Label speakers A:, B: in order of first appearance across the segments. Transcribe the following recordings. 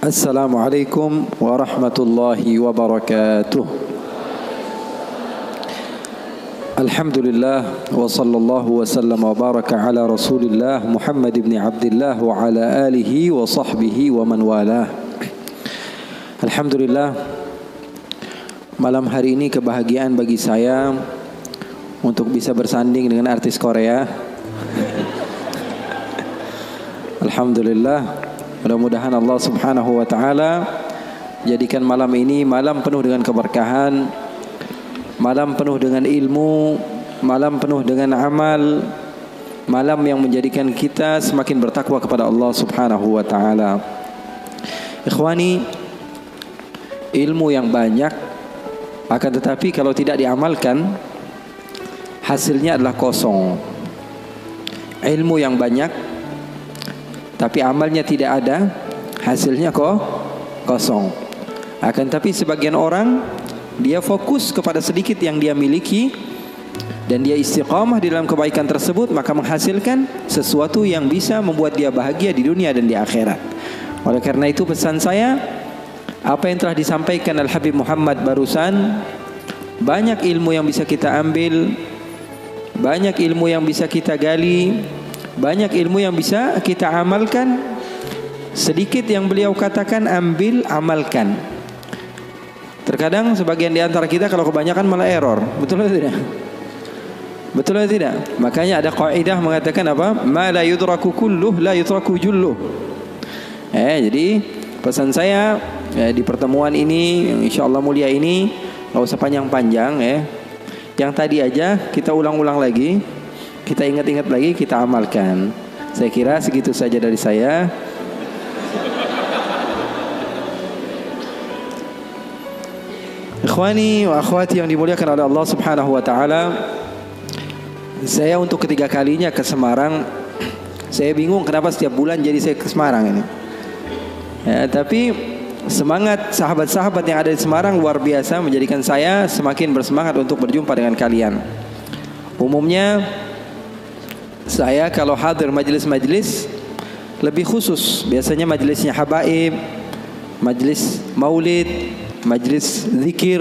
A: Assalamualaikum warahmatullahi wabarakatuh. Alhamdulillah wa sallallahu wa sallam wa baraka ala Rasulillah Muhammad ibn Abdullah wa ala alihi wa sahbihi wa man walah. Alhamdulillah, malam hari ini kebahagiaan bagi saya untuk bisa bersanding dengan artis Korea. Alhamdulillah. Mudah-mudahan Allah subhanahu wa ta'ala jadikan malam ini malam penuh dengan keberkahan, malam penuh dengan ilmu, malam penuh dengan amal, malam yang menjadikan kita semakin bertakwa kepada Allah subhanahu wa ta'ala. Ikhwani, ilmu yang banyak, akan tetapi kalau tidak diamalkan, hasilnya adalah kosong. Ilmu yang banyak tapi amalnya tidak ada, hasilnya kosong. Akan tapi sebagian orang, dia fokus kepada sedikit yang dia miliki dan dia istiqamah di dalam kebaikan tersebut, maka menghasilkan sesuatu yang bisa membuat dia bahagia di dunia dan di akhirat. Oleh karena itu pesan saya, apa yang telah disampaikan Al-Habib Muhammad barusan, banyak ilmu yang bisa kita ambil, banyak ilmu yang bisa kita gali, banyak ilmu yang bisa kita amalkan. Sedikit yang beliau katakan, ambil, amalkan. Terkadang sebagian di antara kita kalau kebanyakan malah error. Betul atau tidak? Betul atau tidak? Makanya ada kaidah mengatakan apa? Ma la yudraku kulluh la yutraku julluh. Jadi pesan saya di pertemuan ini, insyaallah mulia ini, enggak usah panjang-panjang ya. Yang tadi aja kita ulang-ulang lagi, kita ingat-ingat lagi, kita amalkan. Saya kira segitu saja dari saya. Ikhwani wa akhwati yang dimuliakan oleh Allah subhanahu wa ta'ala, saya untuk ketiga kalinya ke Semarang. Saya bingung kenapa setiap bulan jadi saya ke Semarang ini. Tapi semangat sahabat-sahabat yang ada di Semarang luar biasa, menjadikan saya semakin bersemangat untuk berjumpa dengan kalian. Umumnya saya kalau hadir majelis-majelis lebih khusus, biasanya majelisnya habaib, majelis maulid, majelis zikir,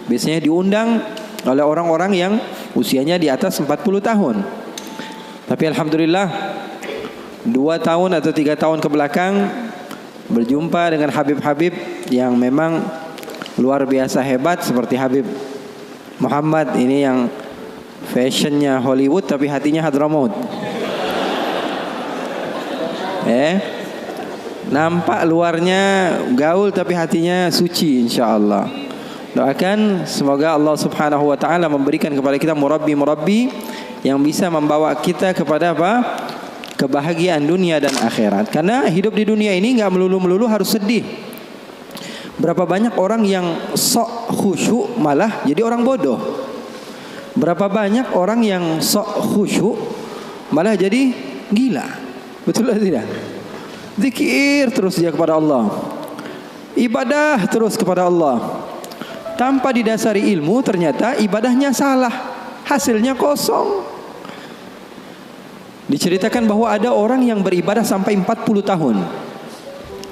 A: biasanya diundang oleh orang-orang yang usianya di atas 40 tahun. Tapi alhamdulillah 2 tahun atau 3 tahun ke belakang berjumpa dengan habib-habib yang memang luar biasa hebat, seperti Habib Muhammad ini yang fashionnya Hollywood tapi hatinya Hadramaut. Nampak luarnya gaul tapi hatinya suci, insyaallah. Doakan semoga Allah subhanahu wa ta'ala memberikan kepada kita murabbi-murabbi yang bisa membawa kita kepada apa? Kebahagiaan dunia dan akhirat. Karena hidup di dunia ini enggak melulu-melulu harus sedih. Berapa banyak orang yang sok khusyuk malah jadi orang bodoh. Berapa banyak orang yang sok khusyuk malah jadi gila. Betul atau tidak? Zikir terus dia kepada Allah, ibadah terus kepada Allah, tanpa didasari ilmu, ternyata ibadahnya salah, hasilnya kosong. Diceritakan bahwa ada orang yang beribadah sampai 40 tahun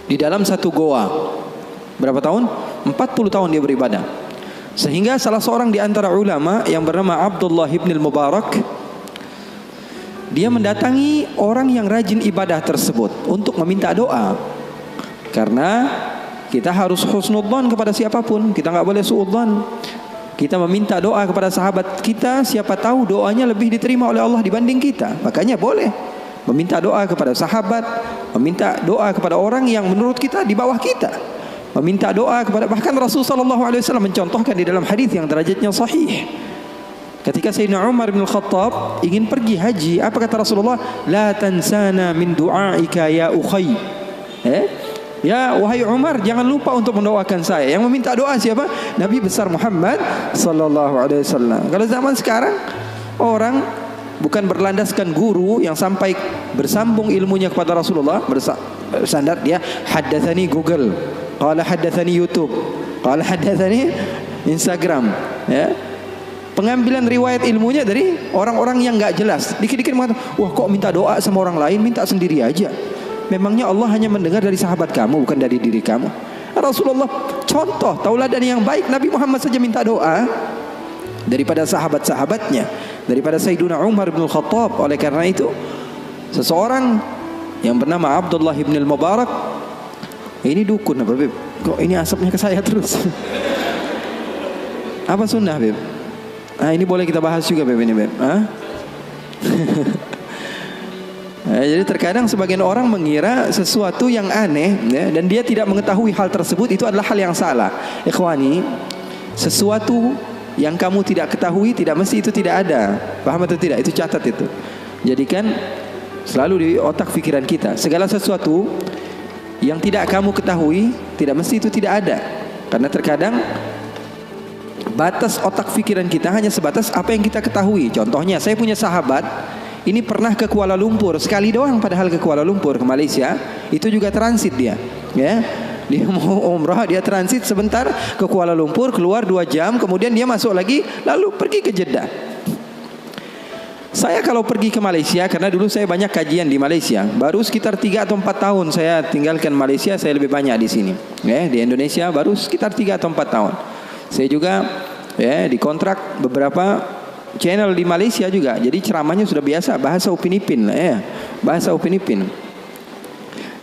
A: di dalam satu goa. Berapa tahun? 40 tahun dia beribadah. Sehingga salah seorang di antara ulama yang bernama Abdullah ibn al-Mubarak, dia mendatangi orang yang rajin ibadah tersebut untuk meminta doa. Karena kita harus husnudzon kepada siapapun, kita enggak boleh suudzon. Kita meminta doa kepada sahabat kita, siapa tahu doanya lebih diterima oleh Allah dibanding kita. Makanya boleh meminta doa kepada sahabat, meminta doa kepada orang yang menurut kita di bawah kita, meminta doa kepada, bahkan Rasulullah SAW mencontohkan di dalam hadis yang derajatnya sahih. Ketika Sayyidina Umar bin Khattab ingin pergi haji, apa kata Rasulullah? La tansana min du'aika ya ukhay. Ya wahai Umar, jangan lupa untuk mendoakan saya. Yang meminta doa siapa? Nabi besar Muhammad sallallahu alaihi wasallam. Kalau zaman sekarang orang bukan berlandaskan guru yang sampai bersambung ilmunya kepada Rasulullah, bersandar dia haddatsani Google, qala haddatsani YouTube, qala haddatsani Instagram, ya. Pengambilan riwayat ilmunya dari orang-orang yang enggak jelas. Dikit-dikit mengatakan, "Wah, kok minta doa sama orang lain, minta sendiri aja." memangnya Allah hanya mendengar dari sahabat kamu, bukan dari diri kamu? Rasulullah contoh tauladan yang baik. Nabi Muhammad saja minta doa daripada sahabat-sahabatnya, daripada Sayyiduna Umar bin Khattab. Oleh karena itu, seseorang yang bernama Abdullah bin al-Mubarak, ini dukun apa Beb? Kok ini asapnya ke saya terus? Apa sunnah Beb? Ini boleh kita bahas juga Beb ini Beb. Jadi terkadang sebagian orang mengira sesuatu yang aneh ya, dan dia tidak mengetahui hal tersebut itu adalah hal yang salah. Ikhwani, sesuatu yang kamu tidak ketahui tidak mesti itu tidak ada. Paham atau tidak? Itu catat itu. Jadikan selalu di otak pikiran kita, segala sesuatu yang tidak kamu ketahui tidak mesti itu tidak ada. Karena terkadang batas otak pikiran kita hanya sebatas apa yang kita ketahui. Contohnya, saya punya sahabat ini pernah ke Kuala Lumpur sekali doang, padahal ke Kuala Lumpur, ke Malaysia, itu juga transit dia, ya. Dia mau umrah, dia transit sebentar ke Kuala Lumpur, keluar 2 jam, kemudian dia masuk lagi, lalu pergi ke Jeddah. Saya kalau pergi ke Malaysia, karena dulu saya banyak kajian di Malaysia, baru sekitar 3 atau 4 tahun saya tinggalkan Malaysia, saya lebih banyak di sini. Ya, di Indonesia baru sekitar 3 atau 4 tahun. Saya juga ya dikontrak beberapa channel di Malaysia juga. Jadi ceramahnya sudah biasa bahasa Upin Ipin lah ya. Bahasa Upin Ipin.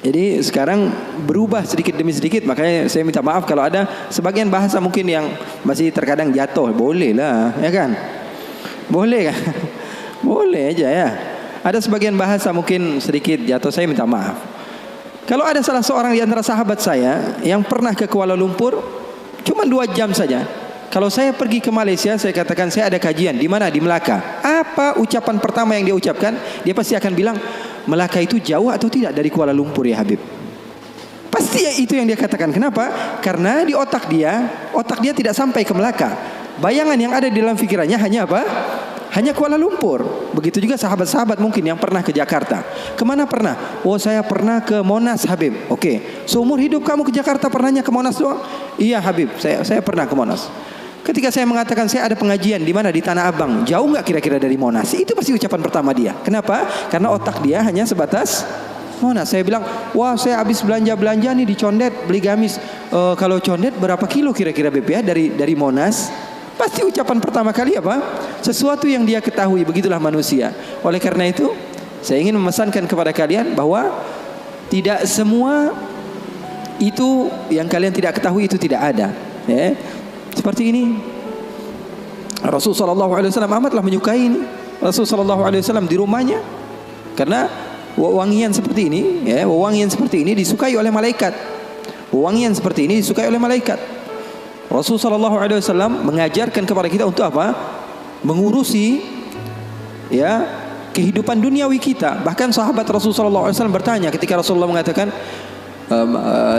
A: Jadi sekarang berubah sedikit demi sedikit, makanya saya minta maaf kalau ada sebagian bahasa mungkin yang masih terkadang jatuh. Boleh lah, ya kan? Boleh kan? Boleh aja ya. Ada sebagian bahasa mungkin sedikit jatuh, saya minta maaf. Kalau ada salah seorang di antara sahabat saya yang pernah ke Kuala Lumpur cuma 2 jam saja. Kalau saya pergi ke Malaysia, saya katakan saya ada kajian. Di mana? Di Melaka. Apa ucapan pertama yang dia ucapkan? Dia pasti akan bilang, Melaka itu jauh atau tidak dari Kuala Lumpur ya Habib? Pasti itu yang dia katakan. Kenapa? Karena di otak dia tidak sampai ke Melaka. Bayangan yang ada di dalam pikirannya hanya apa? Hanya Kuala Lumpur. Begitu juga sahabat-sahabat mungkin yang pernah ke Jakarta. Kemana pernah? Oh, saya pernah ke Monas Habib. Oke. Seumur hidup kamu ke Jakarta pernahnya ke Monas doang? Iya Habib, saya pernah ke Monas. Ketika saya mengatakan saya ada pengajian di mana? Di Tanah Abang. Jauh nggak kira-kira dari Monas? Itu pasti ucapan pertama dia. Kenapa? Karena otak dia hanya sebatas Monas. Saya bilang, wah saya habis belanja nih di Condet, beli gamis. Kalau Condet berapa kilo kira-kira Beb ya dari Monas? Pasti ucapan pertama kali apa? Sesuatu yang dia ketahui. Begitulah manusia. Oleh karena itu, saya ingin memesankan kepada kalian bahwa tidak semua itu yang kalian tidak ketahui itu tidak ada. Ya. Seperti ini, Rasulullah SAW amatlah menyukai ini. Rasulullah SAW di rumahnya, karena wewangian seperti ini, ya, wewangian seperti ini disukai oleh malaikat. Wewangian seperti ini disukai oleh malaikat. Rasulullah SAW mengajarkan kepada kita untuk apa? Mengurusi ya kehidupan duniawi kita. Bahkan sahabat Rasulullah SAW bertanya ketika Rasulullah mengatakan,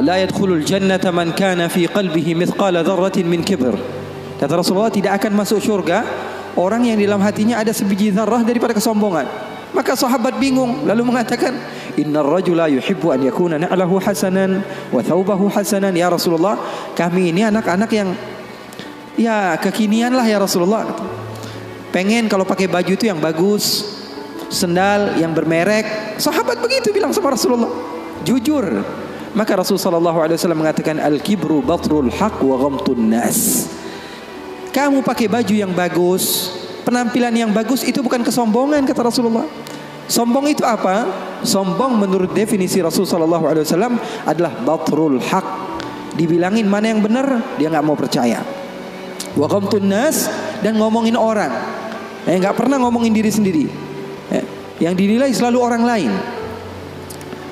A: la yadkhulul jannata man kana fi qalbihi mithqala dzarratin min kibr. Kata Rasulullah, tidak akan masuk surga orang yang di dalam hatinya ada sebiji zarrah daripada kesombongan. Maka sahabat bingung lalu mengatakan, innar rajula yuhibbu an yakuna na'lahu hasanan wa thawbahu hasanan. Ya Rasulullah, kami ini anak-anak yang ya kekinian lah ya Rasulullah. Pengen kalau pakai baju itu yang bagus, sendal yang bermerek. Sahabat begitu bilang sama Rasulullah. Jujur. Maka Rasulullah SAW mengatakan, al-kibru batrul haq wa ghamtun nas. Kamu pakai baju yang bagus, penampilan yang bagus, itu bukan kesombongan, kata Rasulullah. Sombong itu apa? Sombong menurut definisi Rasulullah SAW adalah batrul haq. Dibilangin mana yang benar, dia nggak mau percaya. Wa ghamtun nas, dan ngomongin orang. Nggak pernah ngomongin diri sendiri. Yang dinilai selalu orang lain.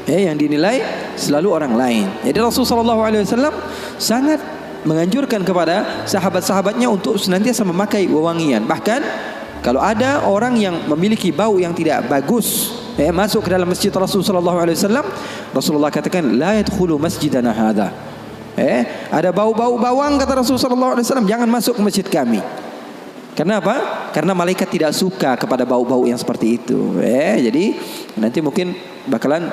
A: Yang dinilai selalu orang lain. Jadi Rasulullah SAW sangat menganjurkan kepada sahabat-sahabatnya untuk senantiasa memakai wewangian. Bahkan kalau ada orang yang memiliki bau yang tidak bagus masuk ke dalam masjid Rasulullah SAW, Rasulullah katakan, la yadkhulu masjidana hadha. Ada bau-bau bawang, kata Rasulullah SAW, jangan masuk ke masjid kami. Kenapa? Karena malaikat tidak suka kepada bau-bau yang seperti itu. Jadi nanti mungkin bakalan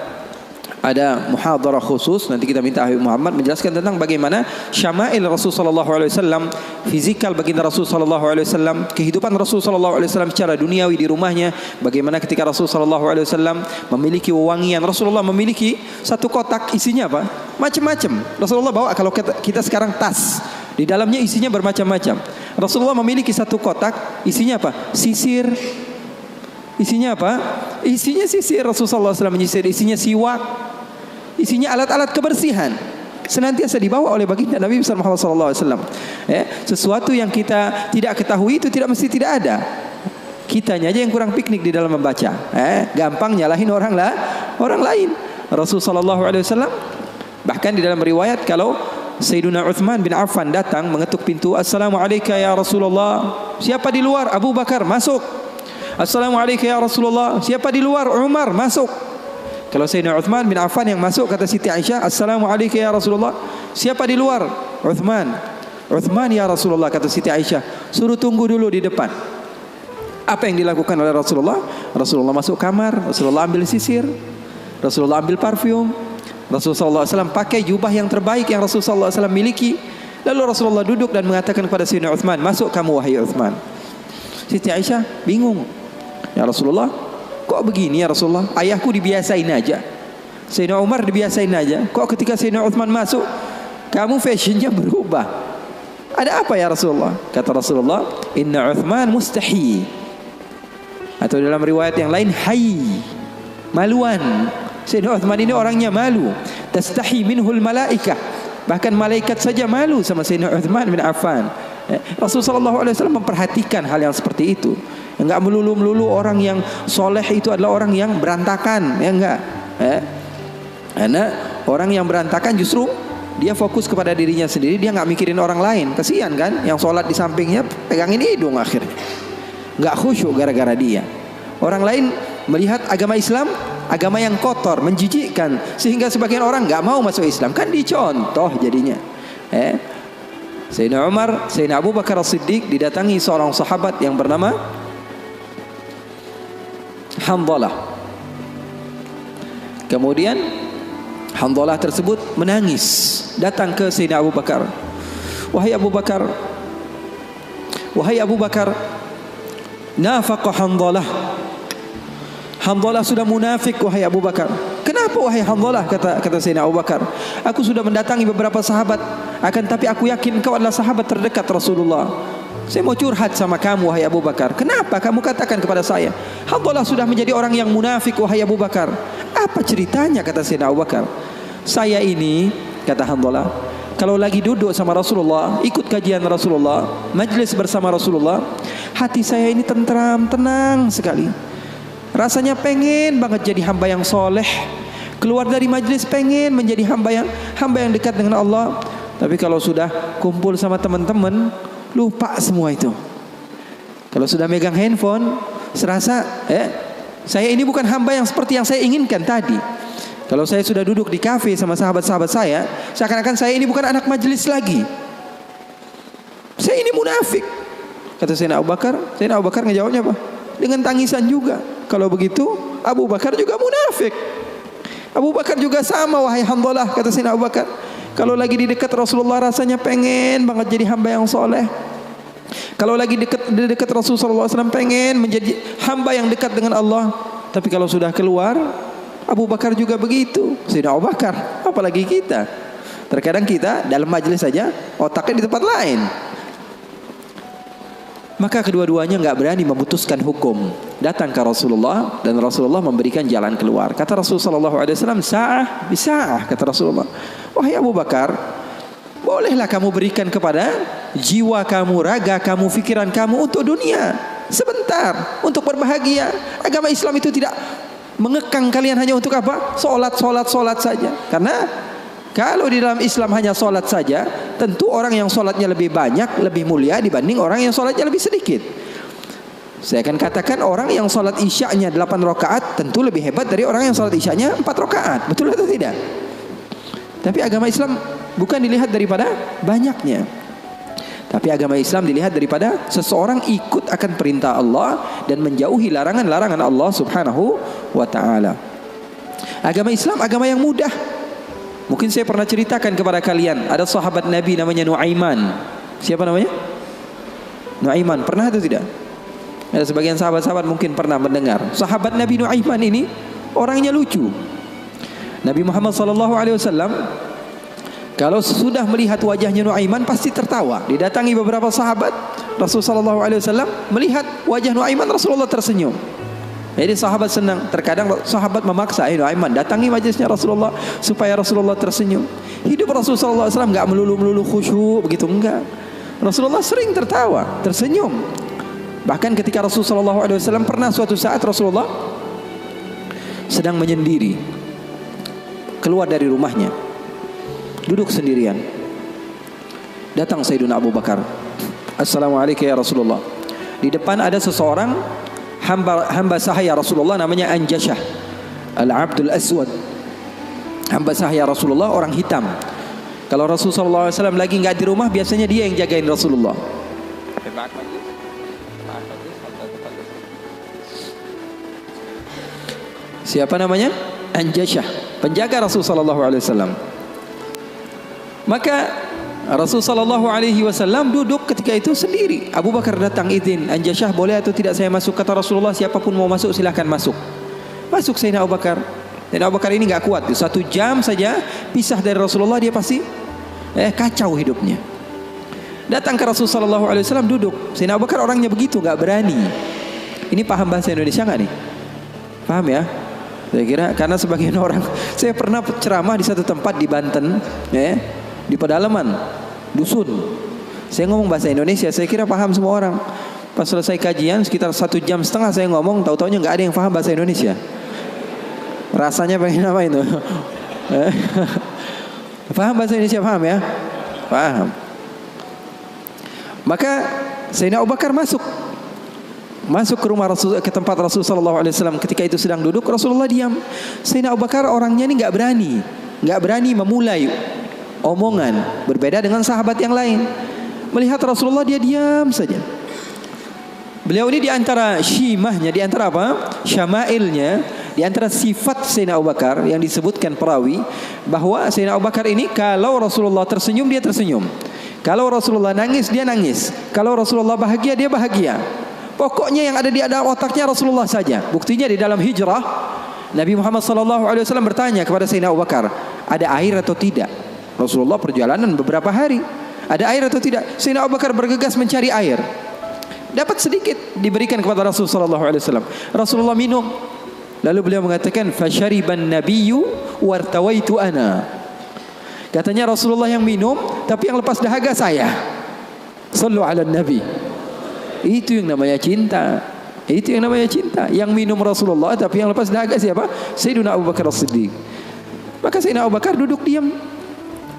A: ada muhadarah khusus, nanti kita minta Habib Muhammad menjelaskan tentang bagaimana syama'il Rasul sallallahu alaihi wasallam, fizikal baginda Rasul sallallahu alaihi wasallam, kehidupan Rasul sallallahu alaihi wasallam secara duniawi di rumahnya, bagaimana ketika Rasul sallallahu alaihi wasallam memiliki wewangian. Rasulullah memiliki satu kotak, isinya apa? Macam-macam. Rasulullah bawa, kalau kita sekarang tas, di dalamnya isinya bermacam-macam. Rasulullah memiliki satu kotak, isinya apa? Sisir. Isinya apa? Isinya sisir. Rasulullah SAW menyisir. Isinya siwak. Isinya alat-alat kebersihan. Senantiasa dibawa oleh baginda Nabi Muhammad SAW. Sesuatu yang kita tidak ketahui itu tidak mesti tidak ada. Kitanya aja yang kurang piknik di dalam membaca. Gampang nyalahin orang lain. Rasulullah SAW bahkan di dalam riwayat, kalau Sayyiduna Uthman bin Affan datang mengetuk pintu, Assalamualaikum ya Rasulullah. Siapa di luar? Abu Bakar, masuk. Assalamualaikum ya Rasulullah. Siapa di luar? Umar, masuk. Kalau Sayyidina Uthman bin Affan yang masuk, kata Siti Aisyah, Assalamualaikum ya Rasulullah. Siapa di luar? Uthman. Uthman ya Rasulullah, kata Siti Aisyah. Suruh tunggu dulu di depan. Apa yang dilakukan oleh Rasulullah? Rasulullah masuk kamar, Rasulullah ambil sisir, Rasulullah ambil parfum, Rasulullah SAW pakai jubah yang terbaik yang Rasulullah SAW miliki. Lalu Rasulullah duduk dan mengatakan kepada Sayyidina Uthman, masuk kamu wahai Uthman. Siti Aisyah bingung. Ya Rasulullah, kok begini ya Rasulullah? Ayahku dibiasain aja, Sayyidina Umar dibiasain aja. Kok ketika Sayyidina Uthman masuk, kamu fashionnya berubah? Ada apa ya Rasulullah? Kata Rasulullah, Inna Uthman mustahi. Atau dalam riwayat yang lain, hayy, maluan. Sayyidina Uthman ini orangnya malu. Tastahi minhul malaikah. Bahkan malaikat saja malu sama Sayyidina Uthman bin Affan. Rasulullah SAW memperhatikan hal yang seperti itu. Enggak melulu orang yang soleh itu adalah orang yang berantakan, ya enggak. Karena orang yang berantakan justru dia fokus kepada dirinya sendiri, dia enggak mikirin orang lain. Kasihan kan, yang sholat di sampingnya pegangin hidung akhirnya. Enggak khusyuk gara-gara dia. Orang lain melihat agama Islam, agama yang kotor, menjijikkan, sehingga sebagian orang enggak mau masuk Islam. Kan dicontoh jadinya. Sayyidina Umar, Sayyidina Abu Bakar As-Siddiq didatangi seorang sahabat yang bernama Hanzalah. Kemudian Hanzalah tersebut menangis, datang ke Sayyidina Abu Bakar. Wahai Abu Bakar, wahai Abu Bakar, nafaqa Hanzalah. Hanzalah sudah munafik wahai Abu Bakar. Kenapa wahai Hanzalah? Kata Sayyidina Abu Bakar, aku sudah mendatangi beberapa sahabat, akan tapi aku yakin kau adalah sahabat terdekat Rasulullah. Saya mau curhat sama kamu wahai Abu Bakar. Kenapa kamu katakan kepada saya Hanzalah sudah menjadi orang yang munafik wahai Abu Bakar? Apa ceritanya? Kata Sayyidina Abu Bakar, saya ini, kata Hanzalah, kalau lagi duduk sama Rasulullah, ikut kajian Rasulullah, majlis bersama Rasulullah, hati saya ini tentram, tenang sekali. Rasanya pengen banget jadi hamba yang soleh. Keluar dari majlis pengen menjadi hamba yang dekat dengan Allah. Tapi kalau sudah kumpul sama teman-teman, lupa semua itu. Kalau sudah megang handphone, serasa saya ini bukan hamba yang seperti yang saya inginkan tadi. Kalau saya sudah duduk di kafe sama sahabat-sahabat saya, seakan-akan saya ini bukan anak majelis lagi. Saya ini munafik. Kata Sayyidina Abu Bakar. Sayyidina Abu Bakar ngejawabnya apa? Dengan tangisan juga. Kalau begitu Abu Bakar juga munafik. Abu Bakar juga sama wahai Hanzalah, kata Sayyidina Abu Bakar. Kalau lagi di dekat Rasulullah rasanya pengen banget jadi hamba yang soleh. Kalau lagi di dekat Rasulullah SAW pengen menjadi hamba yang dekat dengan Allah. Tapi kalau sudah keluar, Abu Bakar juga begitu. Sayyidina Abu Bakar, apalagi kita. Terkadang kita dalam majelis saja otaknya di tempat lain. Maka kedua-duanya enggak berani memutuskan hukum. Datang ke Rasulullah dan Rasulullah memberikan jalan keluar. Kata Rasulullah SAW, sa'ah bisa'ah, kata Rasulullah. Wahai Abu Bakar, bolehlah kamu berikan kepada jiwa kamu, raga kamu, pikiran kamu untuk dunia sebentar, untuk berbahagia. Agama Islam itu tidak mengekang kalian hanya untuk apa? Solat saja. Karena kalau di dalam Islam hanya solat saja, tentu orang yang solatnya lebih banyak, lebih mulia dibanding orang yang solatnya lebih sedikit. Saya akan katakan orang yang solat isya'nya 8 rakaat tentu lebih hebat dari orang yang solat isya'nya 4 rakaat. Betul atau tidak? Tapi agama Islam bukan dilihat daripada banyaknya. Tapi agama Islam dilihat daripada seseorang ikut akan perintah Allah dan menjauhi larangan-larangan Allah Subhanahu wa ta'ala. Agama Islam agama yang mudah. Mungkin saya pernah ceritakan kepada kalian, ada sahabat Nabi namanya Nuaiman. Siapa namanya? Nuaiman. Pernah atau tidak? Ada sebagian sahabat-sahabat mungkin pernah mendengar. Sahabat Nabi Nuaiman ini orangnya lucu. Nabi Muhammad SAW kalau sudah melihat wajahnya Nuaiman pasti tertawa. Didatangi beberapa sahabat, Rasulullah SAW melihat wajah Nuaiman, Rasulullah tersenyum. Jadi sahabat senang. Terkadang sahabat memaksa, Nuaiman datangi majlisnya Rasulullah supaya Rasulullah tersenyum. Hidup Rasulullah SAW nggak melulu khusyuk begitu, enggak. Rasulullah sering tertawa, tersenyum. Bahkan ketika Rasulullah SAW pernah suatu saat Rasulullah sedang menyendiri, keluar dari rumahnya, duduk sendirian. Datang Sayyidina Abu Bakar. Assalamualaikum ya Rasulullah. Di depan ada seseorang hamba sahaya Rasulullah namanya Anjashah Al-Abdul Aswad. Hamba sahaya Rasulullah, orang hitam. Kalau Rasulullah SAW lagi nggak di rumah, biasanya dia yang jagain Rasulullah. Siapa namanya? Anjashah, penjaga Rasulullah SAW. Maka Rasulullah SAW duduk ketika itu sendiri. Abu Bakar datang, izin, Anjashah boleh atau tidak saya masuk? Kata Rasulullah, siapapun mau masuk silahkan masuk. Masuk Sayyidina Abu Bakar. Dan Abu Bakar ini nggak kuat. 1 jam saja pisah dari Rasulullah, dia pasti kacau hidupnya. Datang ke Rasulullah SAW duduk. Sayyidina Abu Bakar orangnya begitu, nggak berani. Ini paham bahasa Indonesia nggak nih? Paham ya? Saya kira karena sebagian orang, saya pernah ceramah di satu tempat di Banten, di pedalaman dusun. Saya ngomong bahasa Indonesia, saya kira paham semua orang. Pas selesai kajian sekitar 1,5 jam saya ngomong, tahu-taunya nggak ada yang paham bahasa Indonesia. Rasanya pengen apa itu? Paham bahasa Indonesia, paham ya? Paham. Maka Sayyidina Abu Bakar masuk ke rumah Rasul, ke tempat Rasulullah SAW. Ketika itu sedang duduk, Rasulullah diam. Sayyidina Abu Bakar orangnya ini nggak berani memulai omongan, berbeda dengan sahabat yang lain. Melihat Rasulullah dia diam saja. Beliau ini diantara syimahnya, diantara apa? Syama'ilnya, diantara sifat Sayyidina Abu Bakar yang disebutkan perawi, bahwa Sayyidina Abu Bakar ini kalau Rasulullah tersenyum dia tersenyum, kalau Rasulullah nangis dia nangis, kalau Rasulullah bahagia dia bahagia. Pokoknya yang ada di dalam otaknya Rasulullah saja. Buktinya di dalam hijrah, Nabi Muhammad SAW bertanya kepada Sayyidina Abu Bakar, ada air atau tidak? Rasulullah perjalanan beberapa hari, ada air atau tidak? Sayyidina Abu Bakar bergegas mencari air. Dapat sedikit, diberikan kepada Rasulullah SAW. Rasulullah minum. Lalu beliau mengatakan, fasyariban nabiyyu wartawaitu ana. Katanya Rasulullah yang minum, tapi yang lepas dahaga saya. Sallu ala nabi. Itu yang namanya cinta. Itu yang namanya cinta. Yang minum Rasulullah, tapi yang lepas dahaga siapa? Sayyidina Abu Bakar As-Siddiq. Maka Sayyidina Abu Bakar duduk diam.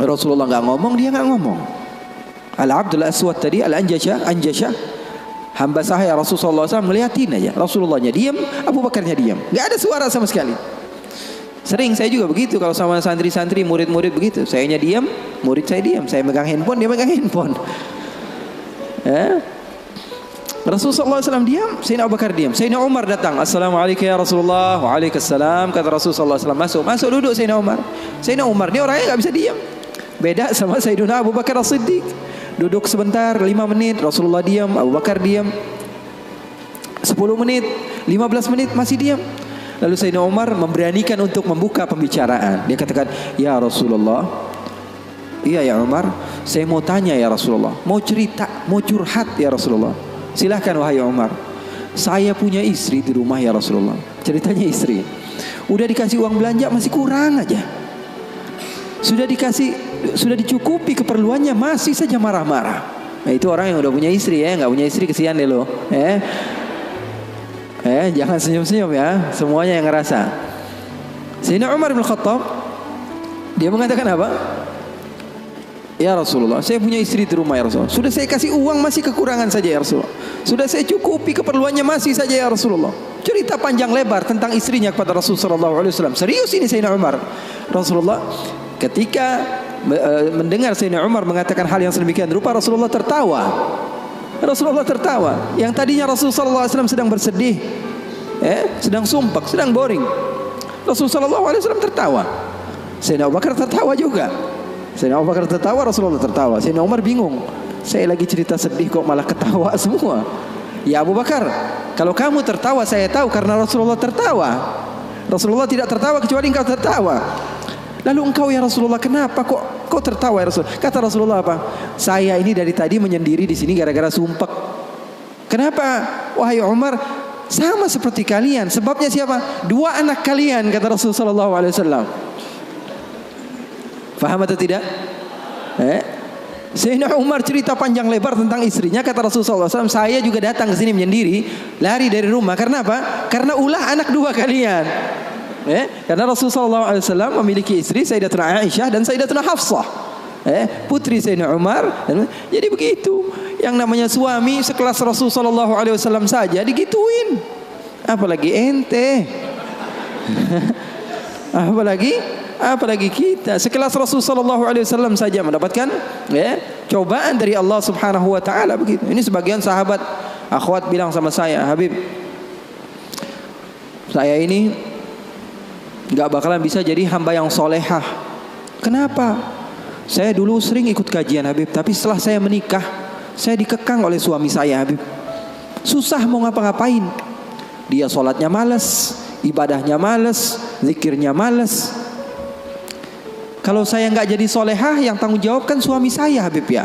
A: Rasulullah nggak ngomong, dia nggak ngomong. Al-Abdul Aswad tadi, Al-Anjashah, hamba sahaya Rasulullah SAW, ngeliatin aja. Rasulullahnya diam, Abu Bakarnya diam. Nggak ada suara sama sekali. Sering saya juga begitu kalau sama santri-santri, murid-murid begitu. Sayanya diam, murid saya diam. Saya megang handphone, dia megang handphone. Rasulullah SAW diam, Sayyidina Abu Bakar diam. Sayyidina Umar datang, Assalamualaikum ya Rasulullah. Waalaikumsalam. Kata Rasulullah SAW, masuk duduk Sayyidina Umar. Sayyidina Umar dia orangnya nggak bisa diam. Beda sama Sayyidina Abu Bakar As-Siddiq. Duduk sebentar, 5 menit, Rasulullah diam, Abu Bakar diam. 10 menit, 15 menit masih diam. Lalu Sayyidina Umar memberanikan untuk membuka pembicaraan. Dia katakan, ya Rasulullah, iya ya Umar, saya mau tanya ya Rasulullah, mau cerita, mau curhat ya Rasulullah. Silahkan wahai Umar. Saya punya istri di rumah ya Rasulullah. Ceritanya istri, udah dikasih uang belanja masih kurang aja. Sudah dicukupi keperluannya masih saja marah-marah. Nah, itu orang yang udah punya istri ya. Nggak punya istri kesian deh lo. Jangan senyum-senyum ya. Semuanya yang ngerasa. Sayyidina Umar bin Khattab, dia mengatakan apa? Ya Rasulullah, saya punya istri di rumah ya Rasulullah. Sudah saya kasih uang masih kekurangan saja ya Rasulullah. Sudah saya cukupi keperluannya masih saja ya Rasulullah. Cerita panjang lebar tentang istrinya kepada Rasulullah SAW. Serius ini Sayyidina Umar. Rasulullah ketika mendengar Sayyidina Umar mengatakan hal yang sedemikian rupa, Rasulullah tertawa. Rasulullah tertawa. Yang tadinya Rasulullah SAW sedang bersedih, sedang sumpah, sedang boring. Rasulullah SAW tertawa. Sayyidina Abu Bakar tertawa juga. Sayyidina Abu Bakar tertawa, Rasulullah tertawa. Sayyidina Umar bingung. Saya lagi cerita sedih kok malah ketawa semua. Ya Abu Bakar, kalau kamu tertawa saya tahu karena Rasulullah tertawa. Rasulullah tidak tertawa kecuali engkau tertawa. Lalu engkau ya Rasulullah kenapa kok tertawa ya Rasul? Kata Rasulullah apa? Saya ini dari tadi menyendiri di sini gara-gara sumpek. Kenapa? Wahai Umar, sama seperti kalian. Sebabnya siapa? 2 anak kalian, kata Rasulullah SAW. Faham atau tidak? Sayyidina Umar cerita panjang lebar tentang istrinya. Kata Rasulullah SAW, saya juga datang ke sini menyendiri, lari dari rumah. Karena apa? Karena ulah anak 2 kalian. Karena Rasulullah SAW memiliki istri Sayyidatuna Aisyah dan Sayyidatuna Hafsah, putri Sayyidina Umar. Jadi begitu. Yang namanya suami sekelas Rasulullah SAW saja digituin, apalagi ente. Apalagi kita sekelas Rasulullah SAW saja mendapatkan cobaan dari Allah Subhanahu Wa Taala begitu. Ini sebagian sahabat akhwat bilang sama saya, Habib, saya ini nggak bakalan bisa jadi hamba yang solehah. Kenapa? Saya dulu sering ikut kajian Habib, tapi setelah saya menikah, saya dikekang oleh suami saya Habib. Susah mau ngapa-ngapain. Dia sholatnya malas, ibadahnya malas, zikirnya malas. Kalau saya nggak jadi solehah, yang tanggung jawab kan suami saya Habib ya.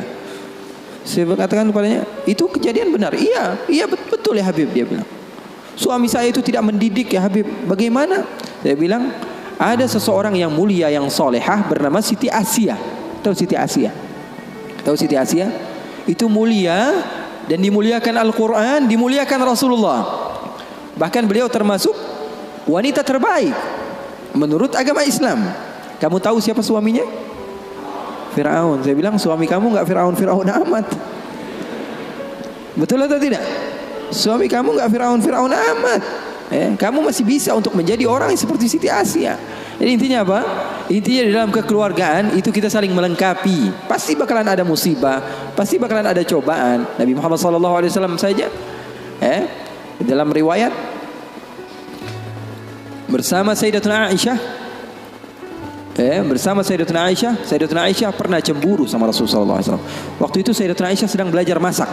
A: Saya katakan kepadanya, itu kejadian benar. Iya betul ya Habib, dia bilang. Suami saya itu tidak mendidik ya Habib. Bagaimana? Saya bilang, ada seseorang yang mulia yang solehah bernama Siti Asia. Tahu Siti Asia? Tahu Siti Asia? Itu mulia dan dimuliakan Al-Quran, dimuliakan Rasulullah. Bahkan beliau termasuk wanita terbaik menurut agama Islam. Kamu tahu siapa suaminya? Fir'aun. Saya bilang, suami kamu nggak Fir'aun amat. Betul atau tidak? Suami kamu nggak Fir'aun amat. Kamu masih bisa untuk menjadi orang seperti Siti Asia. Jadi intinya apa? Intinya di dalam kekeluargaan itu kita saling melengkapi. Pasti bakalan ada musibah, pasti bakalan ada cobaan. Nabi Muhammad SAW saja, dalam riwayat bersama Sayyidatuna Aisyah, Sayyidatuna Aisyah pernah cemburu sama Rasulullah SAW. Waktu itu Sayyidatuna Aisyah sedang belajar masak.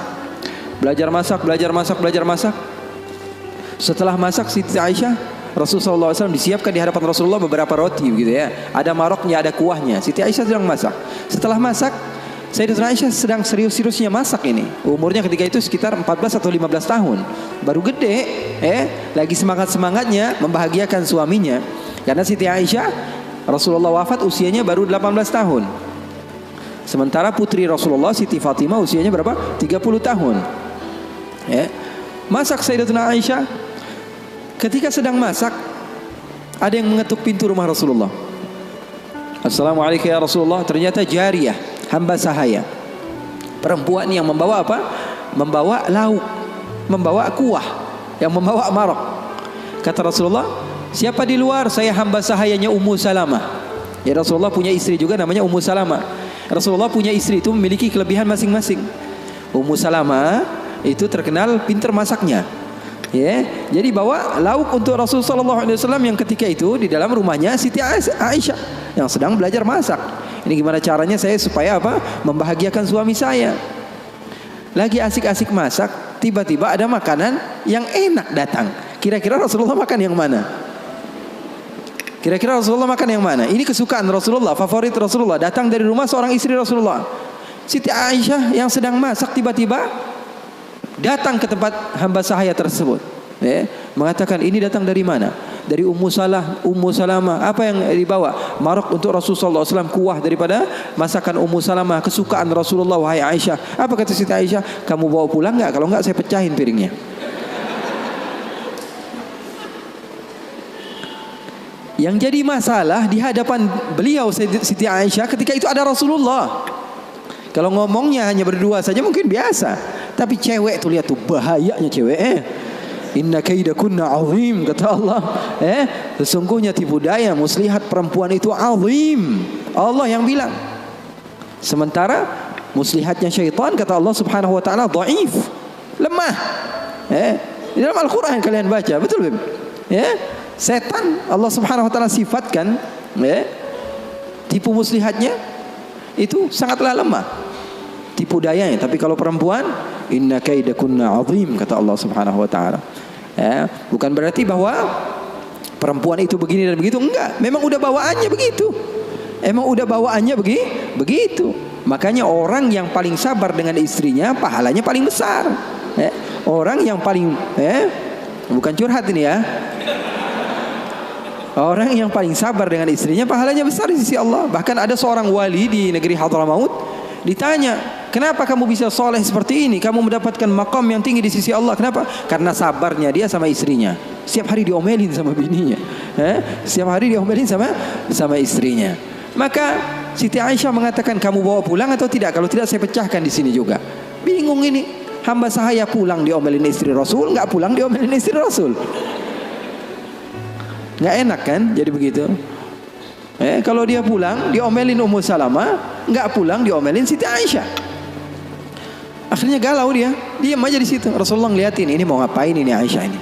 A: Setelah masak Siti Aisyah, Rasulullah SAW disiapkan di hadapan Rasulullah beberapa roti gitu ya. Ada maroknya, ada kuahnya. Siti Aisyah sedang masak. Setelah masak, Sayyidatuna Aisyah sedang serius-seriusnya masak ini. Umurnya ketika itu sekitar 14 atau 15 tahun. Baru gede, lagi semangat-semangatnya membahagiakan suaminya. Karena Siti Aisyah, Rasulullah wafat usianya baru 18 tahun. Sementara putri Rasulullah Siti Fatimah usianya berapa? 30 tahun. Masak Sayyidatuna Aisyah. Ketika sedang masak, ada yang mengetuk pintu rumah Rasulullah. Assalamualaikum ya Rasulullah. Ternyata jariyah, hamba sahaya, perempuan yang membawa apa? Membawa lauk, membawa kuah, yang membawa marok. Kata Rasulullah, siapa di luar? Saya hamba sahayanya Ummu Salamah. Ya, Rasulullah punya istri juga namanya Ummu Salamah. Rasulullah punya istri itu memiliki kelebihan masing-masing. Ummu Salamah itu terkenal pintar masaknya. Jadi bawa lauk untuk Rasulullah SAW yang ketika itu di dalam rumahnya Siti Aisyah yang sedang belajar masak. Ini gimana caranya saya supaya apa? Membahagiakan suami saya. Lagi asik-asik masak, tiba-tiba ada makanan yang enak datang. Kira-kira Rasulullah makan yang mana? Kira-kira Rasulullah makan yang mana? Ini kesukaan Rasulullah, favorit Rasulullah. Datang dari rumah seorang istri Rasulullah. Siti Aisyah yang sedang masak tiba-tiba datang ke tempat hamba sahaya tersebut, mengatakan, ini datang dari mana? Dari Ummu Salamah. Apa yang dibawa? Marok untuk Rasulullah SAW, kuah daripada masakan Ummu Salamah, kesukaan Rasulullah. Wahai Aisyah, apa kata Siti Aisyah? Kamu bawa pulang nggak? Kalau nggak saya pecahin piringnya. Yang jadi masalah di hadapan beliau Siti Aisyah ketika itu ada Rasulullah. Kalau ngomongnya hanya berdua saja mungkin biasa, tapi cewek tuh, lihat tuh bahayanya cewek. Inna kaidakunna azim, kata Allah. Sesungguhnya tipu daya muslihat perempuan itu azim. Allah yang bilang. Sementara muslihatnya syaitan, kata Allah Subhanahu wa taala, dhaif, lemah. Di dalam Al-Qur'an kalian baca, betul, Beb? Setan Allah Subhanahu wa taala sifatkan tipu muslihatnya itu sangatlah lemah, tipu dayanya. Tapi kalau perempuan, inna kaidakunna azim, kata Allah Subhanahu wa taala. Bukan berarti bahwa perempuan itu begini dan begitu, enggak. Memang udah bawaannya begitu. Begitu. Makanya orang yang paling sabar dengan istrinya pahalanya paling besar. Orang yang paling bukan curhat ini ya. Orang yang paling sabar dengan istrinya pahalanya besar di sisi Allah. Bahkan ada seorang wali di negeri Hadramaut ditanya, kenapa kamu bisa soleh seperti ini? Kamu mendapatkan maqam yang tinggi di sisi Allah. Kenapa? Karena sabarnya dia sama istrinya. Setiap hari diomelin sama bininya, setiap hari diomelin sama istrinya. Maka Siti Aisyah mengatakan, kamu bawa pulang atau tidak? Kalau tidak saya pecahkan di sini juga. Bingung ini, hamba sahaya pulang diomelin istri Rasul, nggak pulang diomelin istri Rasul. Nggak enak kan jadi begitu. Kalau dia pulang diomelin Ummu Salamah, nggak pulang diomelin Siti Aisyah. Akhirnya galau dia, diam aja di situ. Rasulullah ngeliatin, ini mau ngapain ini Aisyah ini.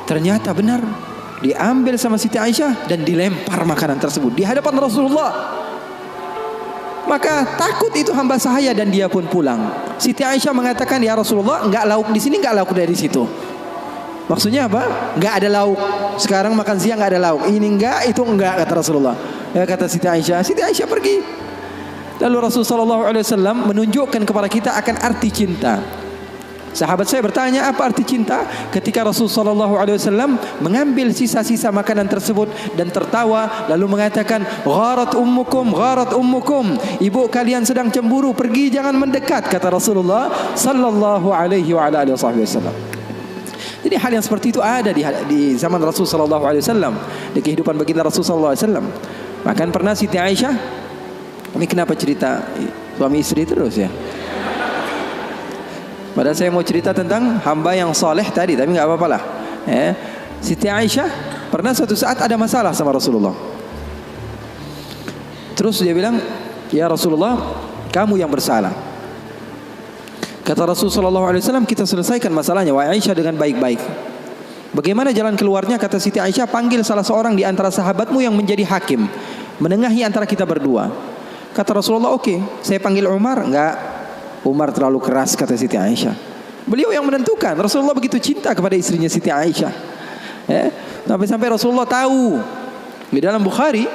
A: Ternyata benar, diambil sama Siti Aisyah dan dilempar makanan tersebut di hadapan Rasulullah. Maka takut itu hamba sahaya dan dia pun pulang. Siti Aisyah mengatakan, ya Rasulullah, nggak lauk di sini, nggak lauk dari situ. Maksudnya apa? Nggak ada lauk. Sekarang makan siang nggak ada lauk. Ini enggak, itu enggak, kata Rasulullah. Kata Siti Aisyah. Siti Aisyah pergi. Lalu Rasulullah SAW menunjukkan kepada kita akan arti cinta. Sahabat saya bertanya, apa arti cinta? Ketika Rasulullah SAW mengambil sisa-sisa makanan tersebut dan tertawa, lalu mengatakan, gharat ummukum, ibu kalian sedang cemburu, pergi jangan mendekat, kata Rasulullah Sallallahu Alaihi Wasallam. Jadi hal yang seperti itu ada di zaman Rasul sallallahu alaihi wasallam, di kehidupan baginda Rasul sallallahu alaihi wasallam. Bahkan pernah Siti Aisyah, ini kenapa cerita suami istri terus ya? Padahal saya mau cerita tentang hamba yang soleh tadi, tapi nggak apa-apa lah. Siti Aisyah pernah suatu saat ada masalah sama Rasulullah. Terus dia bilang, ya Rasulullah, kamu yang bersalah. Kata Rasulullah SAW, kita selesaikan masalahnya, wahai Aisyah, dengan baik-baik. Bagaimana jalan keluarnya? Kata Siti Aisyah, panggil salah seorang di antara sahabatmu yang menjadi hakim, menengahi antara kita berdua. Kata Rasulullah, oke, saya panggil Umar. Enggak, Umar terlalu keras, kata Siti Aisyah. Beliau yang menentukan. Rasulullah begitu cinta kepada istrinya Siti Aisyah, sampai-sampai Rasulullah tahu. Di dalam Bukhari,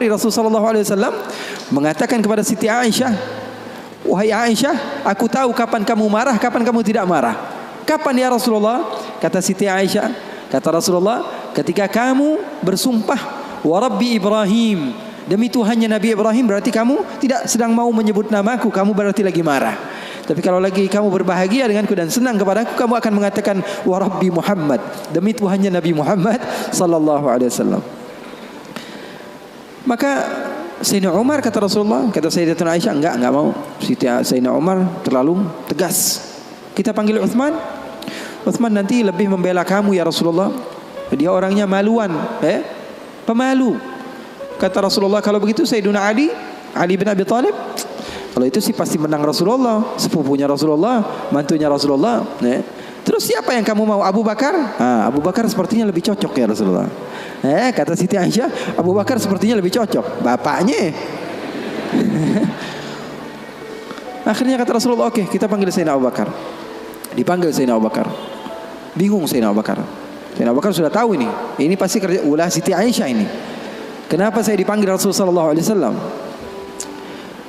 A: Rasulullah SAW mengatakan kepada Siti Aisyah, wahai Aisyah, aku tahu kapan kamu marah, kapan kamu tidak marah. Kapan ya Rasulullah? Kata Siti Aisyah, kata Rasulullah, ketika kamu bersumpah, wa Rabbi Ibrahim, demi Tuhannya Nabi Ibrahim, berarti kamu tidak sedang mau menyebut namaku, kamu berarti lagi marah. Tapi kalau lagi kamu berbahagia denganku dan senang kepadaku, kamu akan mengatakan, wa Rabbi Muhammad, demi Tuhannya Nabi Muhammad sallallahu alaihi wasallam. Maka Sayyidina Umar, kata Rasulullah, kata Sayyidatuna Aisyah, enggak mau. Sayyidina Umar terlalu tegas. Kita panggil Uthman. Uthman nanti lebih membela kamu ya Rasulullah. Dia orangnya maluan, pemalu. Kata Rasulullah, kalau begitu Sayyidina Ali bin Abi Thalib, kalau itu sih pasti menang Rasulullah, sepupunya Rasulullah, mantunya Rasulullah. Terus siapa yang kamu mau? Abu Bakar? Abu Bakar sepertinya lebih cocok ya Rasulullah. Kata Siti Aisyah, Abu Bakar sepertinya lebih cocok, bapaknya. Akhirnya kata Rasulullah, oke, kita panggil Sayyidina Abu Bakar. Dipanggil Sayyidina Abu Bakar. Bingung Sayyidina Abu Bakar. Sayyidina Abu Bakar sudah tahu ini pasti kerja ulah Siti Aisyah ini. Kenapa saya dipanggil Rasulullah sallallahu alaihi wasallam?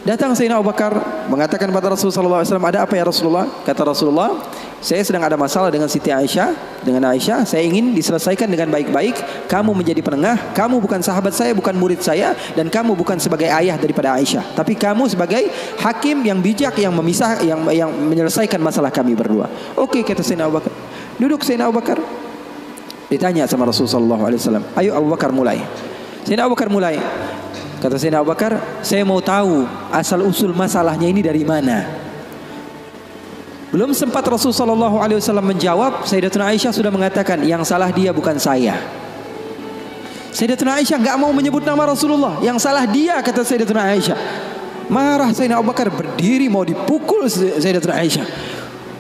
A: Datang Sayyidina Abu Bakar mengatakan kepada Rasulullah sallallahu alaihi wasallam, ada apa ya Rasulullah? Kata Rasulullah, saya sedang ada masalah dengan Siti Aisyah, dengan Aisyah. Saya ingin diselesaikan dengan baik-baik. Kamu menjadi penengah. Kamu bukan sahabat saya, bukan murid saya, dan kamu bukan sebagai ayah daripada Aisyah, tapi kamu sebagai hakim yang bijak, yang memisah, yang menyelesaikan masalah kami berdua. Oke, kata Sayyidina Abu Bakar. Duduk Sayyidina Abu Bakar. Ditanya sama Rasulullah sallallahu alaihi wasallam, ayo Abu Bakar mulai. Sayyidina Abu Bakar mulai. Kata Sayyidina Abu Bakar, saya mau tahu asal usul masalahnya ini dari mana. Belum sempat Rasulullah SAW menjawab, Sayyidatuna Aisyah sudah mengatakan, yang salah dia bukan saya. Sayyidatuna Aisyah nggak mau menyebut nama Rasulullah, yang salah dia, kata Sayyidatuna Aisyah. Marah Sayyidina Abu Bakar, berdiri mau dipukul Sayyidatuna Aisyah.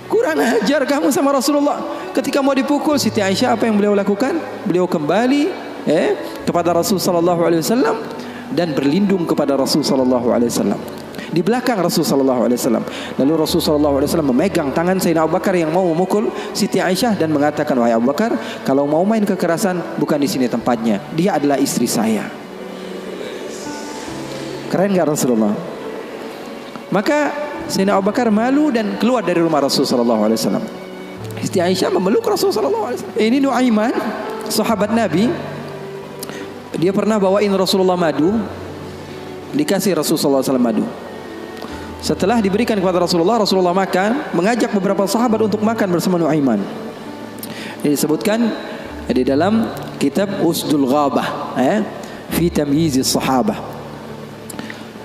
A: Kurang ajar kamu sama Rasulullah. ketika mau dipukul Siti Aisyah, apa yang beliau lakukan? Beliau kembali kepada Rasul sallallahu alaihi wasallam dan berlindung kepada Rasul sallallahu alaihi wasallam. Di belakang Rasul sallallahu alaihi wasallam. Lalu Rasul sallallahu alaihi wasallam memegang tangan Sayyidina Abu Bakar yang mau memukul Siti Aisyah dan mengatakan, "Wahai Abu Bakar, kalau mau main kekerasan bukan di sini tempatnya. Dia adalah istri saya." Keren enggak Rasulullah? Maka Sayyidina Abu Bakar malu dan keluar dari rumah Rasul sallallahu alaihi wasallam. Siti Aisyah memeluk Rasul sallallahu alaihi wasallam. Ini Nuaiman, sahabat Nabi. Dia pernah bawain Rasulullah madu. Dikasih Rasul sallallahu alaihi wasallam madu. Setelah diberikan kepada Rasulullah, Rasulullah makan, mengajak beberapa sahabat untuk makan bersama Nuaiman. Ini disebutkan di dalam kitab Usdul Ghabah, fi tamyiz as-sahabah.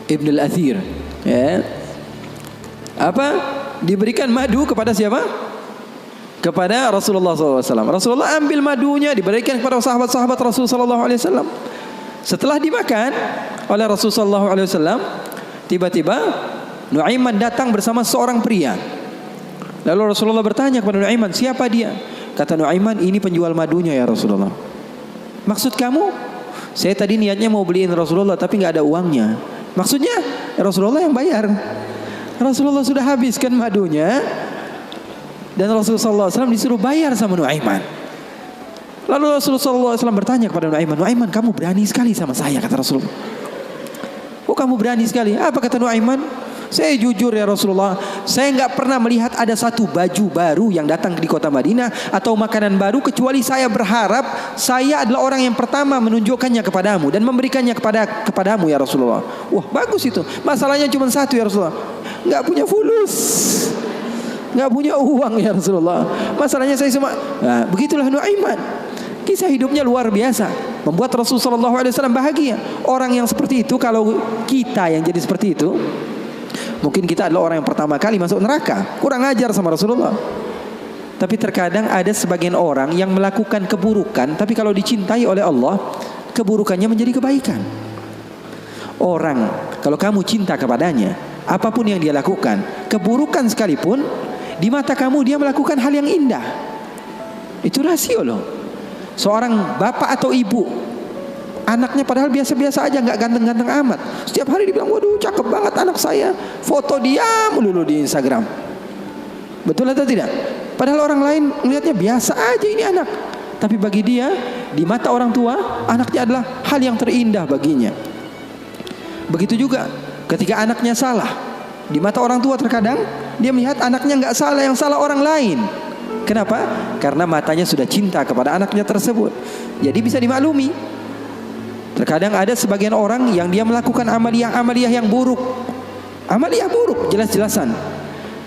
A: Ibn al-Athir, diberikan madu kepada siapa? Kepada Rasulullah SAW. Rasulullah ambil madunya, diberikan kepada sahabat-sahabat Rasulullah SAW. Setelah dimakan oleh Rasulullah SAW, tiba-tiba Nuaiman datang bersama seorang pria. Lalu Rasulullah bertanya kepada Nuaiman, siapa dia? Kata Nuaiman, ini penjual madunya ya Rasulullah. Maksud kamu? Saya tadi niatnya mau beliin Rasulullah tapi nggak ada uangnya. Maksudnya Rasulullah yang bayar. Rasulullah sudah habiskan madunya dan Rasulullah SAW disuruh bayar sama Nuaiman. Lalu Rasulullah SAW bertanya kepada Nuaiman, Nuaiman kamu berani sekali sama saya, kata Rasulullah. Oh kamu berani sekali. Apa kata Nuaiman? Saya jujur ya Rasulullah, saya nggak pernah melihat ada satu baju baru yang datang di kota Madinah atau makanan baru kecuali saya berharap saya adalah orang yang pertama menunjukkannya kepadamu dan memberikannya kepadamu ya Rasulullah. Wah bagus itu. Masalahnya cuma satu ya Rasulullah, nggak punya fulus, nggak punya uang ya Rasulullah. Masalahnya saya semua. Nah, begitulah Nuaiman. Kisah hidupnya luar biasa, membuat Rasulullah SAW bahagia. Orang yang seperti itu, kalau kita yang jadi seperti itu, mungkin kita adalah orang yang pertama kali masuk neraka. Kurang ajar sama Rasulullah. Tapi terkadang ada sebagian orang yang melakukan keburukan, tapi kalau dicintai oleh Allah, keburukannya menjadi kebaikan. Orang, kalau kamu cinta kepadanya, apapun yang dia lakukan, keburukan sekalipun, di mata kamu dia melakukan hal yang indah. Itu rasio loh. Seorang bapak atau ibu, anaknya padahal biasa-biasa aja, nggak ganteng-ganteng amat. Setiap hari dibilang, waduh cakep banget anak saya. Foto dia melulu di Instagram. Betul atau tidak? Padahal orang lain melihatnya biasa aja ini anak. Tapi bagi dia, di mata orang tua, anaknya adalah hal yang terindah baginya. Begitu juga ketika anaknya salah. Di mata orang tua terkadang dia melihat anaknya nggak salah, yang salah orang lain. Kenapa? Karena matanya sudah cinta kepada anaknya tersebut. Jadi bisa dimaklumi. Terkadang ada sebagian orang yang dia melakukan amaliyah yang buruk. Amaliyah buruk, jelas-jelasan.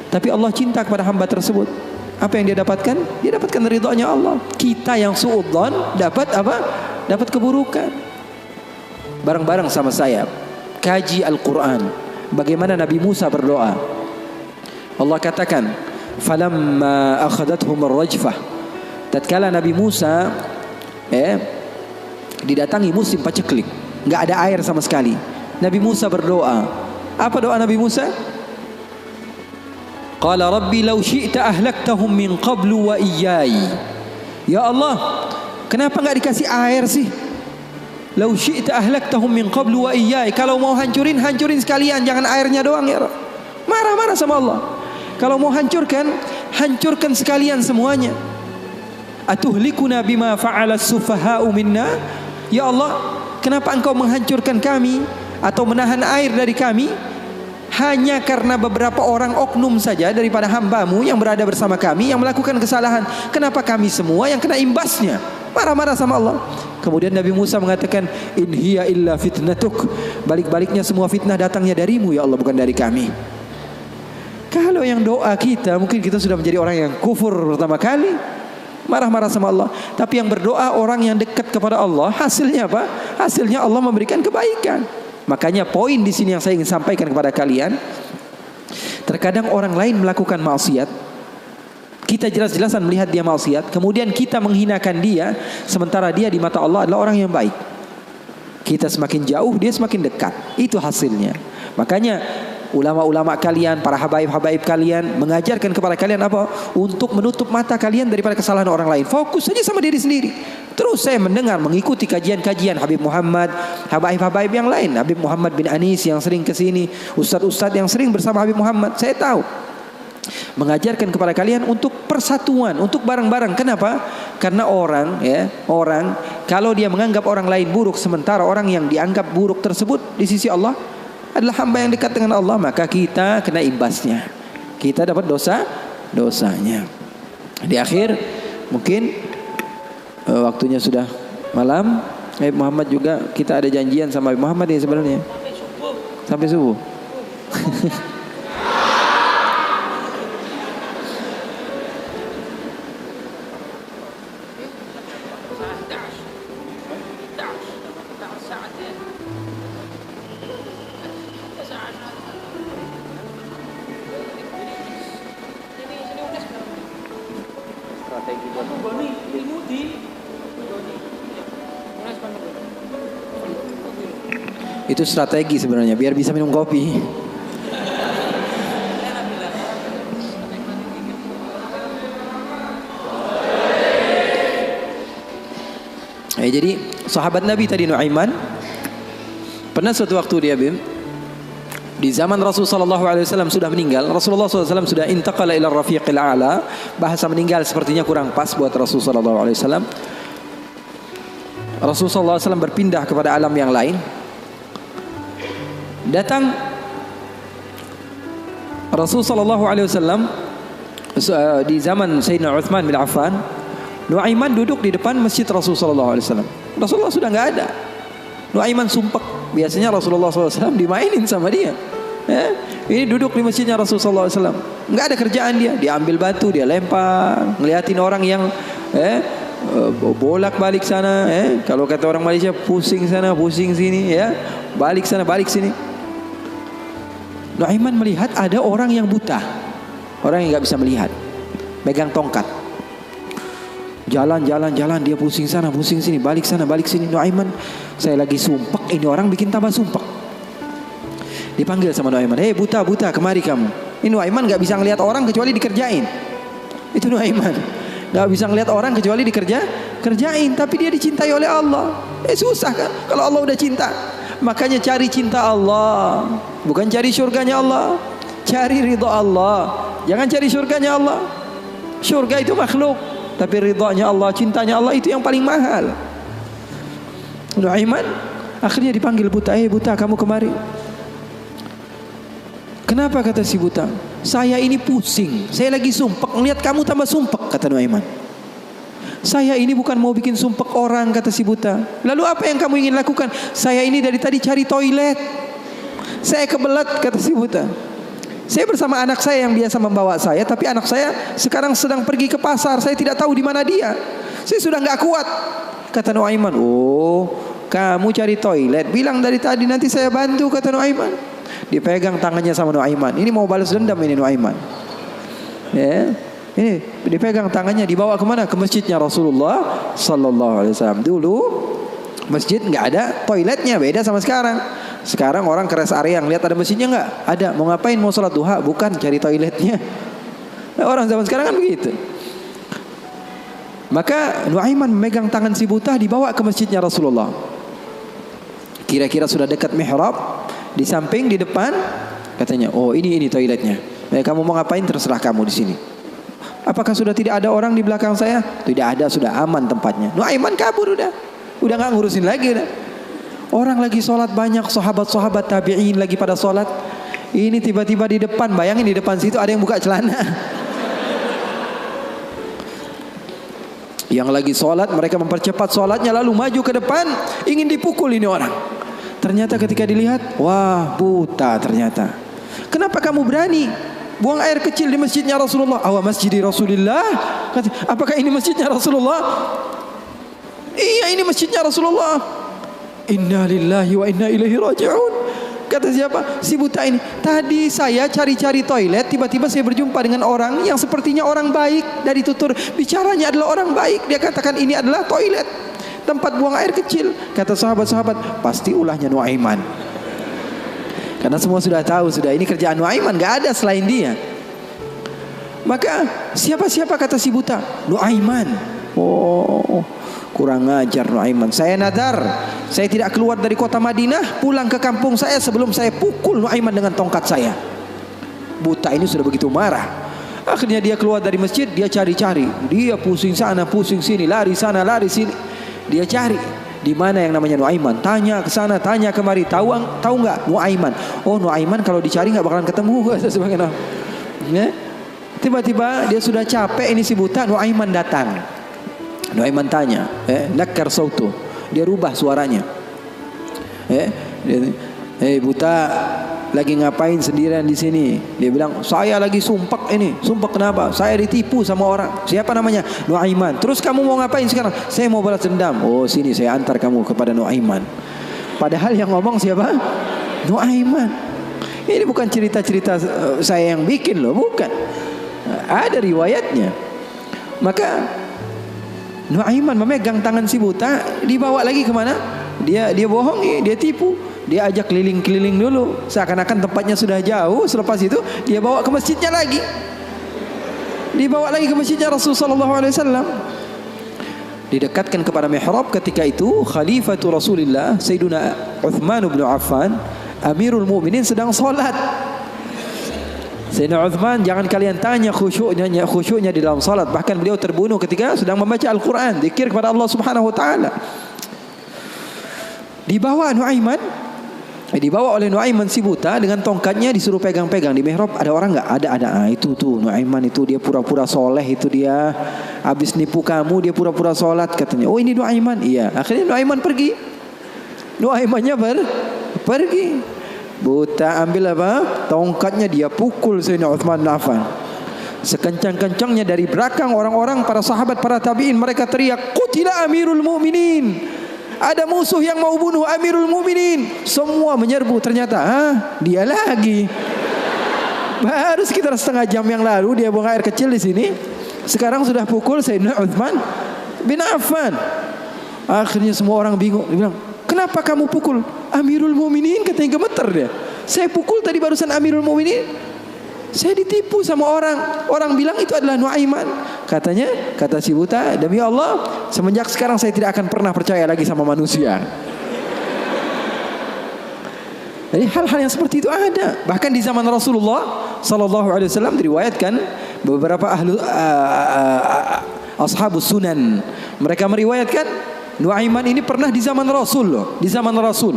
A: Tapi Allah cinta kepada hamba tersebut. Apa yang dia dapatkan? Dia dapatkan ridhonya Allah. Kita yang suudzon dapat apa? Dapat keburukan. Bareng-bareng sama saya kaji Al-Quran. Bagaimana Nabi Musa berdoa. Allah katakan, falamma akhadathum ar-rajfah. Tatkala Nabi Musa didatangi musim paceklik, nggak ada air sama sekali. Nabi Musa berdoa. Apa doa Nabi Musa? Qala rabbi law syi'ta ahlaktahum min qablu wa iyyai. Ya Allah, kenapa nggak dikasih air sih? Law syi'ta ahlaktahum min qablu wa iyyai. Kalau mau hancurin sekalian, jangan airnya doang ya. Marah-marah sama Allah. Kalau mau hancurkan sekalian semuanya. Atuhlikuna bima fa'ala as-sufaha'u minna. Ya Allah, kenapa engkau menghancurkan kami atau menahan air dari kami hanya karena beberapa orang oknum saja daripada hambamu yang berada bersama kami yang melakukan kesalahan? Kenapa kami semua yang kena imbasnya? Marah-marah sama Allah. Kemudian Nabi Musa mengatakan, in hiya illa fitnatuk. Balik-baliknya semua fitnah datangnya darimu ya Allah, bukan dari kami. Kalau yang doa kita, mungkin kita sudah menjadi orang yang kufur pertama kali, marah-marah sama Allah. Tapi yang berdoa orang yang dekat kepada Allah, hasilnya apa? Hasilnya Allah memberikan kebaikan. Makanya poin di sini yang saya ingin sampaikan kepada kalian, terkadang orang lain melakukan maksiat, kita jelas-jelasan melihat dia maksiat, kemudian kita menghinakan dia, sementara dia di mata Allah adalah orang yang baik. Kita semakin jauh, dia semakin dekat. Itu hasilnya. Makanya ulama-ulama kalian, para habaib-habaib kalian mengajarkan kepada kalian apa? Untuk menutup mata kalian daripada kesalahan orang lain. Fokus saja sama diri sendiri. Terus saya mendengar, mengikuti kajian-kajian Habib Muhammad, habaib-habaib yang lain, Habib Muhammad bin Anis yang sering ke sini, ustadz-ustadz yang sering bersama Habib Muhammad. Saya tahu mengajarkan kepada kalian untuk persatuan, untuk bareng-bareng. Kenapa? Karena orang kalau dia menganggap orang lain buruk, sementara orang yang dianggap buruk tersebut di sisi Allah adalah hamba yang dekat dengan Allah, maka kita kena imbasnya. Kita dapat dosanya. Di akhir mungkin waktunya sudah malam. Habib Muhammad juga, kita ada janjian sama Habib Muhammad ini sebenarnya sampai subuh. Itu strategi sebenarnya biar bisa minum kopi. Jadi sahabat Nabi tadi Nuaiman pernah suatu waktu dia di zaman Rasulullah SAW sudah meninggal. Rasulullah SAW sudah intaqala ila rafiqil a'la. Bahasa meninggal sepertinya kurang pas buat Rasulullah SAW. Rasulullah SAW berpindah kepada alam yang lain. Datang Rasulullah SAW di zaman Sayyidina Uthman bin Affan. Nuaiman duduk di depan masjid Rasulullah SAW. Rasulullah sudah nggak ada. Nuaiman sumpek. Biasanya Rasulullah SAW dimainin sama dia. Ini duduk di masjidnya Rasulullah SAW. Nggak ada kerjaan dia. Dia ambil batu, dia lempar, ngeliatin orang yang bolak balik sana. Kalau kata orang Malaysia, pusing sana, pusing sini, balik sana, balik sini. Nuaiman melihat ada orang yang buta, orang yang nggak bisa melihat, megang tongkat. Jalan, dia pusing sana, pusing sini, balik sana, balik sini. Nuaiman, saya lagi sumpek, ini orang bikin tambah sumpek. Dipanggil sama Nuaiman, hei buta, kemari kamu. Ini Nuaiman nggak bisa ngelihat orang kecuali dikerjain. Itu Nuaiman, nggak bisa ngelihat orang kecuali kerjain. Tapi dia dicintai oleh Allah. Susah kan? Kalau Allah udah cinta. Makanya cari cinta Allah, bukan cari surganya Allah. Cari ridha Allah, jangan cari surganya Allah. Surga itu makhluk, tapi ridhanya Allah, cintanya Allah itu yang paling mahal. Nuaiman akhirnya dipanggil buta, buta kamu kemari. Kenapa kata si buta? Saya ini pusing, saya lagi sumpek, ngelihat kamu tambah sumpek, kata Nuaiman. Saya ini bukan mau bikin sumpek orang, kata si buta. Lalu apa yang kamu ingin lakukan? Saya ini dari tadi cari toilet. Saya kebelet, kata si buta. Saya bersama anak saya yang biasa membawa saya, tapi anak saya sekarang sedang pergi ke pasar. Saya tidak tahu di mana dia. Saya sudah nggak kuat, kata Nuaiman. Oh, kamu cari toilet. Bilang dari tadi, nanti saya bantu, kata Nuaiman. Dipegang tangannya sama Nuaiman. Ini mau balas dendam ini Nuaiman. Ini dipegang tangannya, dibawa kemana? Ke masjidnya Rasulullah Sallallahu Alaihi Wasallam. Dulu masjid nggak ada toiletnya, beda sama sekarang. Sekarang orang ke rest area yang lihat ada masjidnya nggak? Ada. Mau ngapain? Mau sholat duha? Bukan, cari toiletnya. Nah, orang zaman sekarang kan begitu. Maka Nuaiman memegang tangan si buta, dibawa ke masjidnya Rasulullah. Kira-kira sudah dekat mihrab, di samping, di depan, katanya, oh ini toiletnya. Kamu mau ngapain? Terserah kamu di sini. Apakah sudah tidak ada orang di belakang saya? Tidak ada, sudah aman tempatnya. Nuaiman kabur udah nggak ngurusin lagi udah. Orang lagi sholat banyak, sahabat-sahabat tabi'in lagi pada sholat. Ini tiba-tiba di depan, bayangin di depan situ ada yang buka celana. Yang lagi sholat, mereka mempercepat sholatnya lalu maju ke depan, ingin dipukul ini orang. Ternyata ketika dilihat, wah buta ternyata. Kenapa kamu berani buang air kecil di masjidnya Rasulullah? Awa masjidi Rasulullah. Apakah ini masjidnya Rasulullah? Iya, ini masjidnya Rasulullah. Inna lillahi wa inna ilaihi raji'un. Kata siapa? Si buta ini. Tadi saya cari-cari toilet, tiba-tiba saya berjumpa dengan orang yang sepertinya orang baik. Dari tutur bicaranya adalah orang baik. Dia katakan ini adalah toilet, tempat buang air kecil. Kata sahabat-sahabat, pasti ulahnya Nuaiman. Karena semua sudah tahu, sudah ini kerjaan Nuaiman, gak ada selain dia. Maka siapa kata si buta? Nuaiman. Oh, kurang ajar Nuaiman. Saya nadar, saya tidak keluar dari kota Madinah, pulang ke kampung saya sebelum saya pukul Nuaiman dengan tongkat saya. Buta ini sudah begitu marah. Akhirnya dia keluar dari masjid, dia cari-cari. Dia pusing sana, pusing sini, lari sana, lari sini. Dia cari di mana yang namanya Nuaiman. Tanya ke sana, tanya kemari. Tahu nggak Nuaiman? Oh, Nuaiman kalau dicari nggak bakalan ketemu. Ya. Tiba-tiba dia sudah capek, ini si buta. Nuaiman datang. Nuaiman tanya, nakar sautu. Dia rubah suaranya. Buta, lagi ngapain sendirian di sini? Dia bilang, saya lagi sumpek ini. Sumpek kenapa? Saya ditipu sama orang. Siapa namanya? Nuaiman. Terus kamu mau ngapain sekarang? Saya mau balas dendam. Oh, sini saya antar kamu kepada Nuaiman. Padahal yang ngomong siapa? Nuaiman. Ini bukan cerita-cerita saya yang bikin loh, bukan. Ada riwayatnya. Maka Nuaiman memegang tangan si buta, dibawa lagi kemana? Dia bohongi, dia tipu. Dia ajak keliling-keliling dulu, seakan-akan tempatnya sudah jauh. Selepas itu dia bawa ke masjidnya lagi. Dibawa lagi ke masjidnya Rasulullah SAW. Didekatkan kepada mihrab. Ketika itu Khalifatul Rasulullah Sayyiduna Uthman bin Affan, Amirul Mukminin, sedang salat. Sayyidina Uthman, jangan kalian tanya khusyuknya di dalam salat. Bahkan beliau terbunuh ketika sedang membaca Al-Quran, zikir kepada Allah Subhanahu Wa Taala. Dibawa oleh Nuaiman si buta dengan tongkatnya, disuruh pegang-pegang di mihrab. Ada orang nggak? Ada. Itu tuh Nuaiman itu, dia pura-pura soleh, itu dia habis nipu kamu, dia pura-pura sholat katanya. Oh, ini Nuaiman. Iya. Akhirnya Nuaiman pergi. Nuaimannya pergi. Buta ambil apa? Tongkatnya, dia pukul Sayyidina Uthman bin Affan. Sekencang-kencangnya dari belakang orang-orang, para sahabat, para tabi'in, mereka teriak, "Qutila Amirul Mukminin." Ada musuh yang mau bunuh Amirul Mukminin. Semua menyerbu. Ternyata dia lagi. Baru sekitar setengah jam yang lalu dia buang air kecil di sini. Sekarang sudah pukul Sayyidina Uthman bin Affan. Akhirnya semua orang bingung. Dia bilang, kenapa kamu pukul Amirul Mukminin? Katanya gemeter dia. Saya pukul tadi barusan Amirul Mukminin. Saya ditipu sama orang. Orang bilang itu adalah Nuaiman. Kata si buta, demi Allah, semenjak sekarang saya tidak akan pernah percaya lagi sama manusia. Jadi hal-hal yang seperti itu ada. Bahkan di zaman Rasulullah sallallahu alaihi wasallam diriwayatkan beberapa ashabus sunan, mereka meriwayatkan Nuaiman ini pernah di zaman Rasul loh, di zaman Rasul.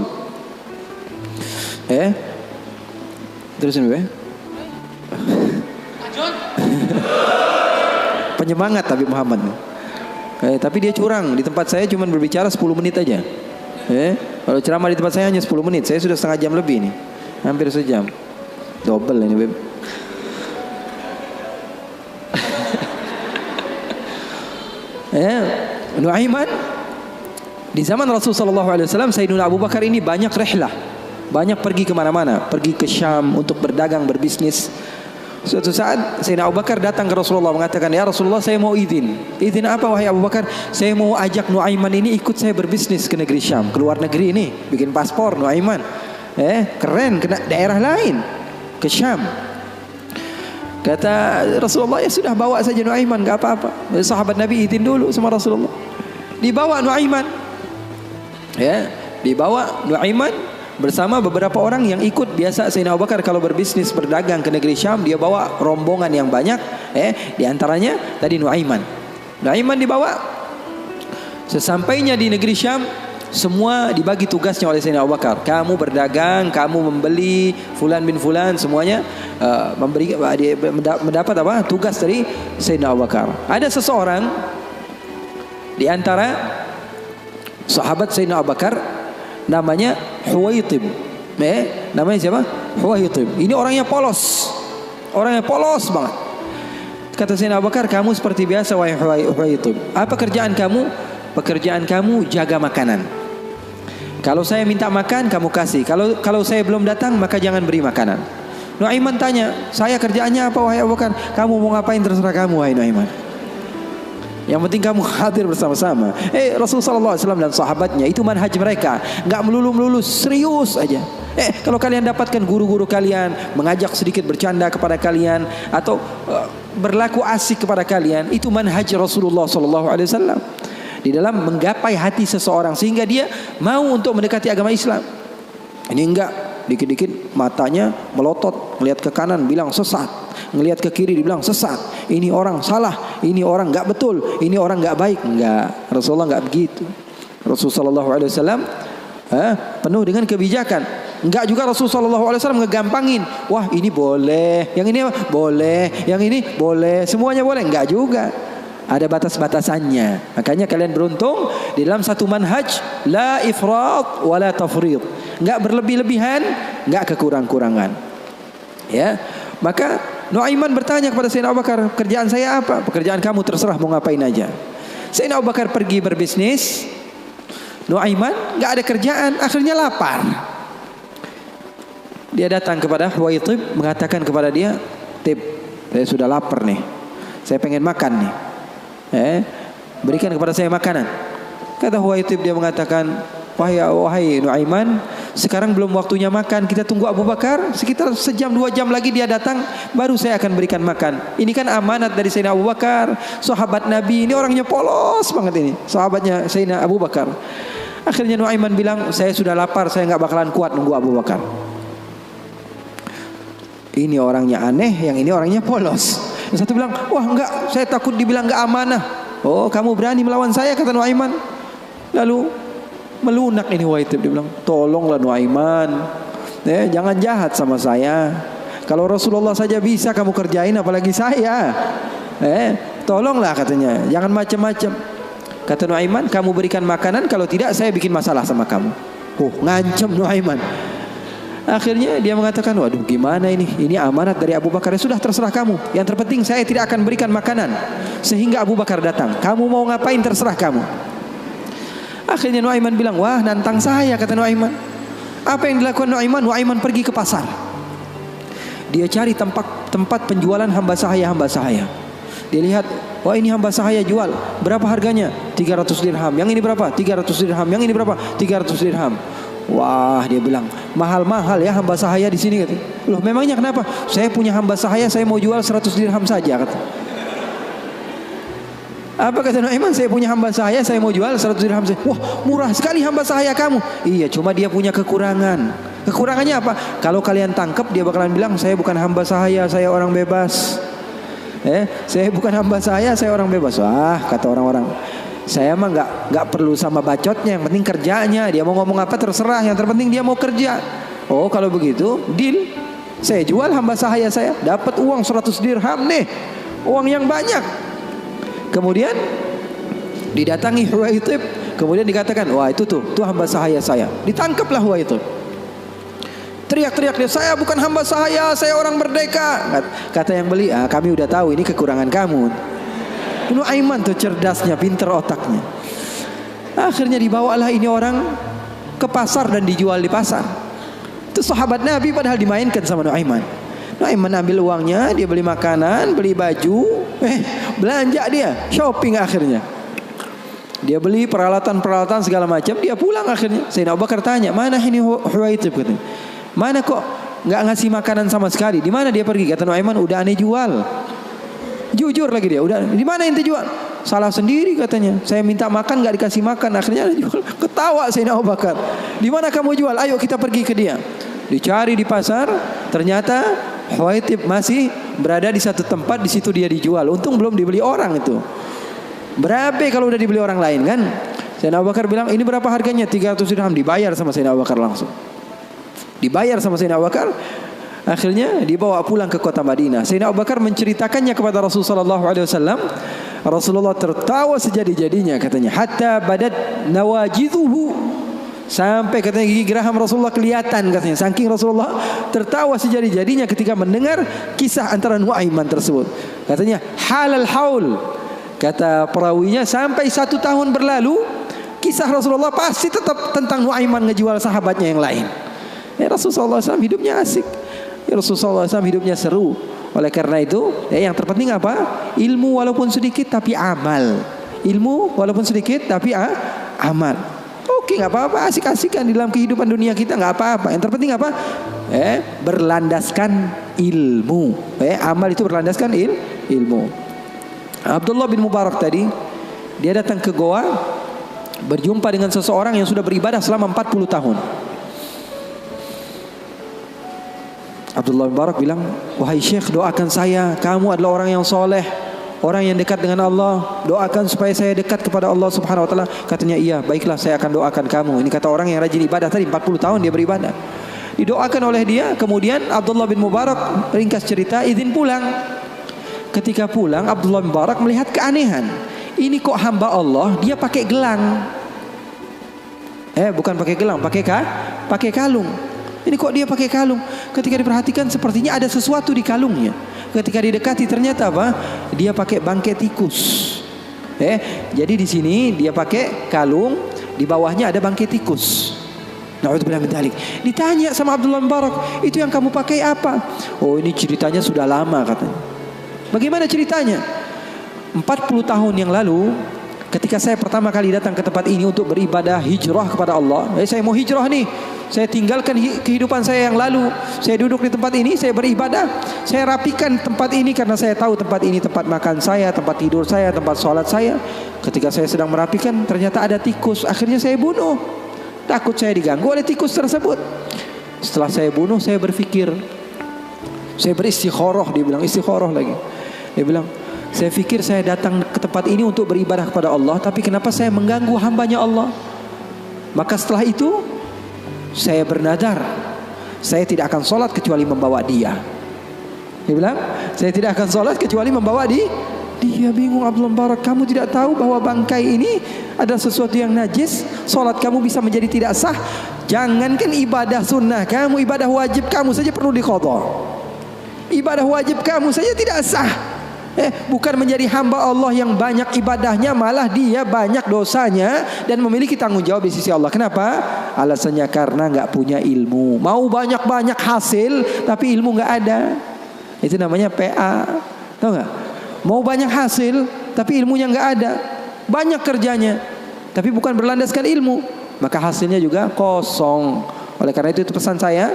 A: Terusin ya. Penyemangat Habib Muhammad. Tapi dia curang. Di tempat saya cuma berbicara 10 menit aja. Kalau ceramah di tempat saya hanya 10 menit. Saya sudah setengah jam lebih nih. Hampir sejam. Double ini, Beb. Nuaiman di zaman Rasulullah SAW, Sayyidina Abu Bakar ini banyak rihlah, banyak pergi kemana-mana, pergi ke Syam untuk berdagang, berbisnis. Suatu saat Sayyidina Abu Bakar datang ke Rasulullah mengatakan, ya Rasulullah, saya mau izin. Izin apa wahai Abu Bakar? Saya mau ajak Nuaiman ini ikut saya berbisnis ke negeri Syam, ke luar negeri ini, bikin paspor Nuaiman. Keren, ke daerah lain, ke Syam. Kata Rasulullah, ya sudah, bawa saja Nuaiman, gak apa-apa. Sahabat Nabi izin dulu sama Rasulullah. Dibawa Nuaiman. Dibawa Nuaiman bersama beberapa orang yang ikut. Biasa Sayyidina Abu Bakar kalau berbisnis, berdagang ke negeri Syam, dia bawa rombongan yang banyak. Di antaranya tadi Nuaiman. Nuaiman dibawa. Sesampainya di negeri Syam, semua dibagi tugasnya oleh Sayyidina Abu Bakar. Kamu berdagang, kamu membeli, fulan bin fulan, semuanya mendapat apa? Tugas dari Sayyidina Abu Bakar. Ada seseorang di antara sahabat Sayyidina Abu Bakar, namanya Huwaitib. Namanya siapa? Huwaitib. Ini orangnya polos. Orangnya polos banget. Kata Sayyidina Abu Bakar, kamu seperti biasa wahai Huwaitib. Apa kerjaan kamu? Pekerjaan kamu jaga makanan. Kalau saya minta makan, kamu kasih. Kalau saya belum datang, maka jangan beri makanan. Nuaiman tanya, saya kerjaannya apa wahai Abu Bakar? Kamu mau ngapain terserah kamu wahai Nuaiman. Yang penting kamu hadir bersama-sama. Rasulullah SAW dan sahabatnya itu manhaj mereka, nggak melulu serius aja. Kalau kalian dapatkan guru-guru kalian mengajak sedikit bercanda kepada kalian atau berlaku asik kepada kalian, itu manhaj Rasulullah SAW di dalam menggapai hati seseorang sehingga dia mau untuk mendekati agama Islam. Ini enggak, dikit-dikit matanya melotot, melihat ke kanan bilang sesat, ngelihat ke kiri dibilang sesat, ini orang salah, ini orang enggak betul, ini orang enggak baik. Enggak, Rasulullah enggak begitu. Rasulullah SAW penuh dengan kebijakan. Enggak juga Rasulullah SAW ngegampangin. Wah ini boleh, yang ini boleh, yang ini boleh, semuanya boleh. Enggak juga, ada batas-batasannya. Makanya kalian beruntung di dalam satu manhaj, la ifrat wa la tafrid. Enggak berlebih-lebihan, enggak kekurang-kurangan. Ya, maka Nuaiman bertanya kepada Sayyidina Abu Bakar, kerjaan saya apa? Pekerjaan kamu terserah, mau ngapain aja. Sayyidina Abu Bakar pergi berbisnis, Nuaiman enggak ada kerjaan, akhirnya lapar. Dia datang kepada Huwaitib, mengatakan kepada dia, "Tib, saya sudah lapar nih. Saya pengen makan nih. Berikan kepada saya makanan." Kata Huwaitib, dia mengatakan, Wahai Nuaiman, sekarang belum waktunya makan. Kita tunggu Abu Bakar sekitar sejam 2 jam lagi dia datang, baru saya akan berikan makan. Ini kan amanat dari Sayyidina Abu Bakar, sahabat Nabi. Ini orangnya polos banget ini, sahabatnya Sayyidina Abu Bakar. Akhirnya Nuaiman bilang, saya sudah lapar, saya nggak bakalan kuat nunggu Abu Bakar. Ini orangnya aneh, yang ini orangnya polos. Yang satu bilang, wah enggak, saya takut dibilang enggak amanah. Oh, kamu berani melawan saya, kata Nuaiman. Lalu melunak ini Huwaitib, dia bilang, tolonglah Nuaiman, jangan jahat sama saya. Kalau Rasulullah saja bisa kamu kerjain, apalagi saya. Tolonglah katanya, jangan macam-macam. Kata Nuaiman, kamu berikan makanan, kalau tidak saya bikin masalah sama kamu. Ngancam Nuaiman. Akhirnya dia mengatakan, waduh gimana ini? Ini amanat dari Abu Bakar. Ya sudah, terserah kamu. Yang terpenting saya tidak akan berikan makanan sehingga Abu Bakar datang. Kamu mau ngapain terserah kamu. Akhirnya Nuaiman bilang, wah nantang saya, kata Nuaiman. Apa yang dilakukan Nuaiman? Nuaiman pergi ke pasar. Dia cari tempat penjualan hamba sahaya. Dia lihat, wah ini hamba sahaya jual. Berapa harganya? 300 dirham. Yang ini berapa? 300 dirham. Yang ini berapa? 300 dirham. Wah, dia bilang, mahal-mahal ya hamba sahaya di sini, kata. Loh, memangnya kenapa? Saya punya hamba sahaya, saya mau jual 100 dirham saja, kata. Apa kata Nuaiman? Saya punya hamba sahaya, saya mau jual 100 dirham saja. Wah, murah sekali hamba sahaya kamu. Iya, cuma dia punya kekurangan. Kekurangannya apa? Kalau kalian tangkap, dia bakalan bilang, saya bukan hamba sahaya, saya orang bebas. Saya bukan hamba saya orang bebas. Wah, kata orang-orang, saya mah nggak perlu sama bacotnya, yang penting kerjanya. Dia mau ngomong apa terserah, yang terpenting dia mau kerja. Oh, kalau begitu deal, saya jual hamba sahaya saya, dapat uang 100 dirham nih, uang yang banyak. Kemudian didatangi Huwaitib, kemudian dikatakan, wah itu tuh hamba sahaya saya. Ditangkaplah Huwaitib. Teriak-teriak dia, saya bukan hamba sahaya, saya orang merdeka. Kata yang beli, kami udah tahu ini kekurangan kamu. Nuaiman tuh cerdasnya, pinter otaknya. Akhirnya dibawalah ini orang ke pasar dan dijual di pasar. Itu sahabat Nabi padahal dimainkan sama Nuaiman. Nuaiman ambil uangnya, dia beli makanan, beli baju, belanja dia, shopping akhirnya. Dia beli peralatan segala macam, dia pulang akhirnya. Sayyidina Abu Bakar tanya, mana ini Huwaitib, katanya. Mana kok nggak ngasih makanan sama sekali? Di mana dia pergi? Kata Nuaiman, udah aneh jual. Jujur lagi dia, udah di mana ente jual? Salah sendiri katanya. Saya minta makan nggak dikasih makan, akhirnya jual. Ketawa Sayyidina Abu Bakar. Di mana kamu jual? Ayo kita pergi ke dia. Dicari di pasar, ternyata Huwaitib masih berada di satu tempat, di situ dia dijual. Untung belum dibeli orang itu. Berapa kalau udah dibeli orang lain kan? Sayyidina Abu Bakar bilang, ini berapa harganya? 300 dirham. Dibayar sama Sayyidina Abu Bakar langsung. Dibayar sama Sayyidina Abu Bakar. Akhirnya dibawa pulang ke kota Madinah. Sayyidina Abu Bakar menceritakannya kepada Rasulullah SAW. Rasulullah tertawa sejadi-jadinya, katanya, hatta badat nawajidhuhu, sampai katanya gigi geraham Rasulullah kelihatan, katanya. Saking Rasulullah tertawa sejadi-jadinya ketika mendengar kisah antara Nuaiman tersebut. Katanya halal haul, kata perawinya, sampai 1 tahun berlalu kisah Rasulullah pasti tetap tentang Nuaiman ngejual sahabatnya yang lain. Rasulullah SAW hidupnya asik. Rasulullah SAW hidupnya seru. Oleh karena itu, yang terpenting apa? Ilmu walaupun sedikit tapi amal. Ilmu walaupun sedikit tapi amal. Oke, nggak apa-apa, asik-asikan di dalam kehidupan dunia kita, nggak apa-apa. Yang terpenting apa? Berlandaskan ilmu. Amal itu berlandaskan ilmu. Abdullah bin Mubarak tadi, dia datang ke goa, berjumpa dengan seseorang yang sudah beribadah selama 40 tahun. Abdullah bin Mubarak bilang, wahai Syekh, doakan saya, kamu adalah orang yang soleh, orang yang dekat dengan Allah, doakan supaya saya dekat kepada Allah Subhanahu wa taala. Katanya, iya, baiklah, saya akan doakan kamu. Ini kata orang yang rajin ibadah tadi, 40 tahun dia beribadah. Didoakan oleh dia. Kemudian Abdullah bin Mubarak, ringkas cerita, izin pulang. Ketika pulang, Abdullah bin Mubarak melihat keanehan. Ini kok hamba Allah dia pakai gelang. Bukan pakai gelang, pakai kalung. Ini kok dia pakai kalung? Ketika diperhatikan sepertinya ada sesuatu di kalungnya. Ketika didekati ternyata apa? Dia pakai bangkai tikus. Jadi di sini dia pakai kalung, di bawahnya ada bangkai tikus. Na'udzubillah min dzalik. Ditanya sama Abdullah bin Mubarak, itu yang kamu pakai apa? Oh, ini ceritanya sudah lama katanya. Bagaimana ceritanya? 40 tahun yang lalu, ketika saya pertama kali datang ke tempat ini untuk beribadah hijrah kepada Allah, saya mau hijrah nih. Saya tinggalkan kehidupan saya yang lalu. Saya duduk di tempat ini, saya beribadah. Saya rapikan tempat ini karena saya tahu tempat ini tempat makan saya, tempat tidur saya, tempat sholat saya. Ketika saya sedang merapikan, ternyata ada tikus. Akhirnya saya bunuh. Takut saya diganggu oleh tikus tersebut. Setelah saya bunuh, saya berpikir, saya beristikharah. Dia bilang istikharah lagi. Dia bilang, saya pikir saya datang ke tempat ini untuk beribadah kepada Allah, tapi kenapa saya mengganggu hambanya Allah? Maka setelah itu saya bernadar, saya tidak akan sholat kecuali membawa dia. Dia bilang, saya tidak akan sholat kecuali membawa dia. Bingung Abdullah bin Mubarak, kamu tidak tahu bahwa bangkai ini adalah sesuatu yang najis, sholat kamu bisa menjadi tidak sah. Jangankan ibadah sunnah kamu, ibadah wajib kamu saja perlu diqadha. Ibadah wajib kamu saja tidak sah. Bukan menjadi hamba Allah yang banyak ibadahnya, malah dia banyak dosanya dan memiliki tanggung jawab di sisi Allah. Kenapa? Alasannya karena nggak punya ilmu. Mau banyak-banyak hasil tapi ilmu nggak ada. Itu namanya PA. Tahu nggak? Mau banyak hasil tapi ilmunya nggak ada. Banyak kerjanya tapi bukan berlandaskan ilmu, maka hasilnya juga kosong. Oleh karena itu pesan saya,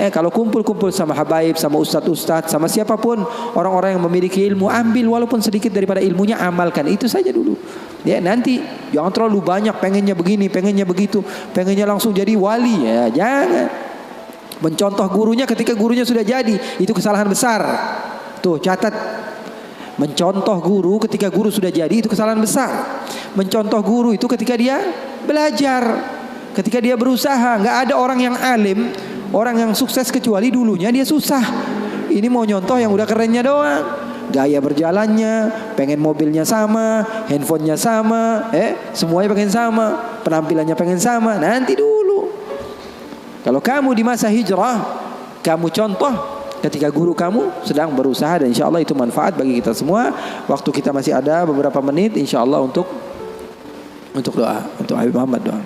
A: kalau kumpul-kumpul sama habaib, sama ustadz-ustadz, sama siapapun orang-orang yang memiliki ilmu, ambil walaupun sedikit daripada ilmunya, amalkan itu saja dulu. Nanti jangan terlalu banyak pengennya begini, pengennya begitu, pengennya langsung jadi wali, jangan. Mencontoh gurunya ketika gurunya sudah jadi, itu kesalahan besar. Tuh catat. Mencontoh guru ketika guru sudah jadi, itu kesalahan besar. Mencontoh guru itu ketika dia belajar. Ketika dia berusaha. Nggak ada orang yang alim, orang yang sukses kecuali dulunya dia susah. Ini mau nyontoh yang udah kerennya doang. Gaya berjalannya, pengen mobilnya sama, handphonenya sama, semuanya pengen sama, penampilannya pengen sama. Nanti dulu. Kalau kamu di masa hijrah, kamu contoh ketika guru kamu sedang berusaha, dan insya Allah itu manfaat bagi kita semua. Waktu kita masih ada beberapa menit, insya Allah untuk doa, untuk Habib Muhammad doa.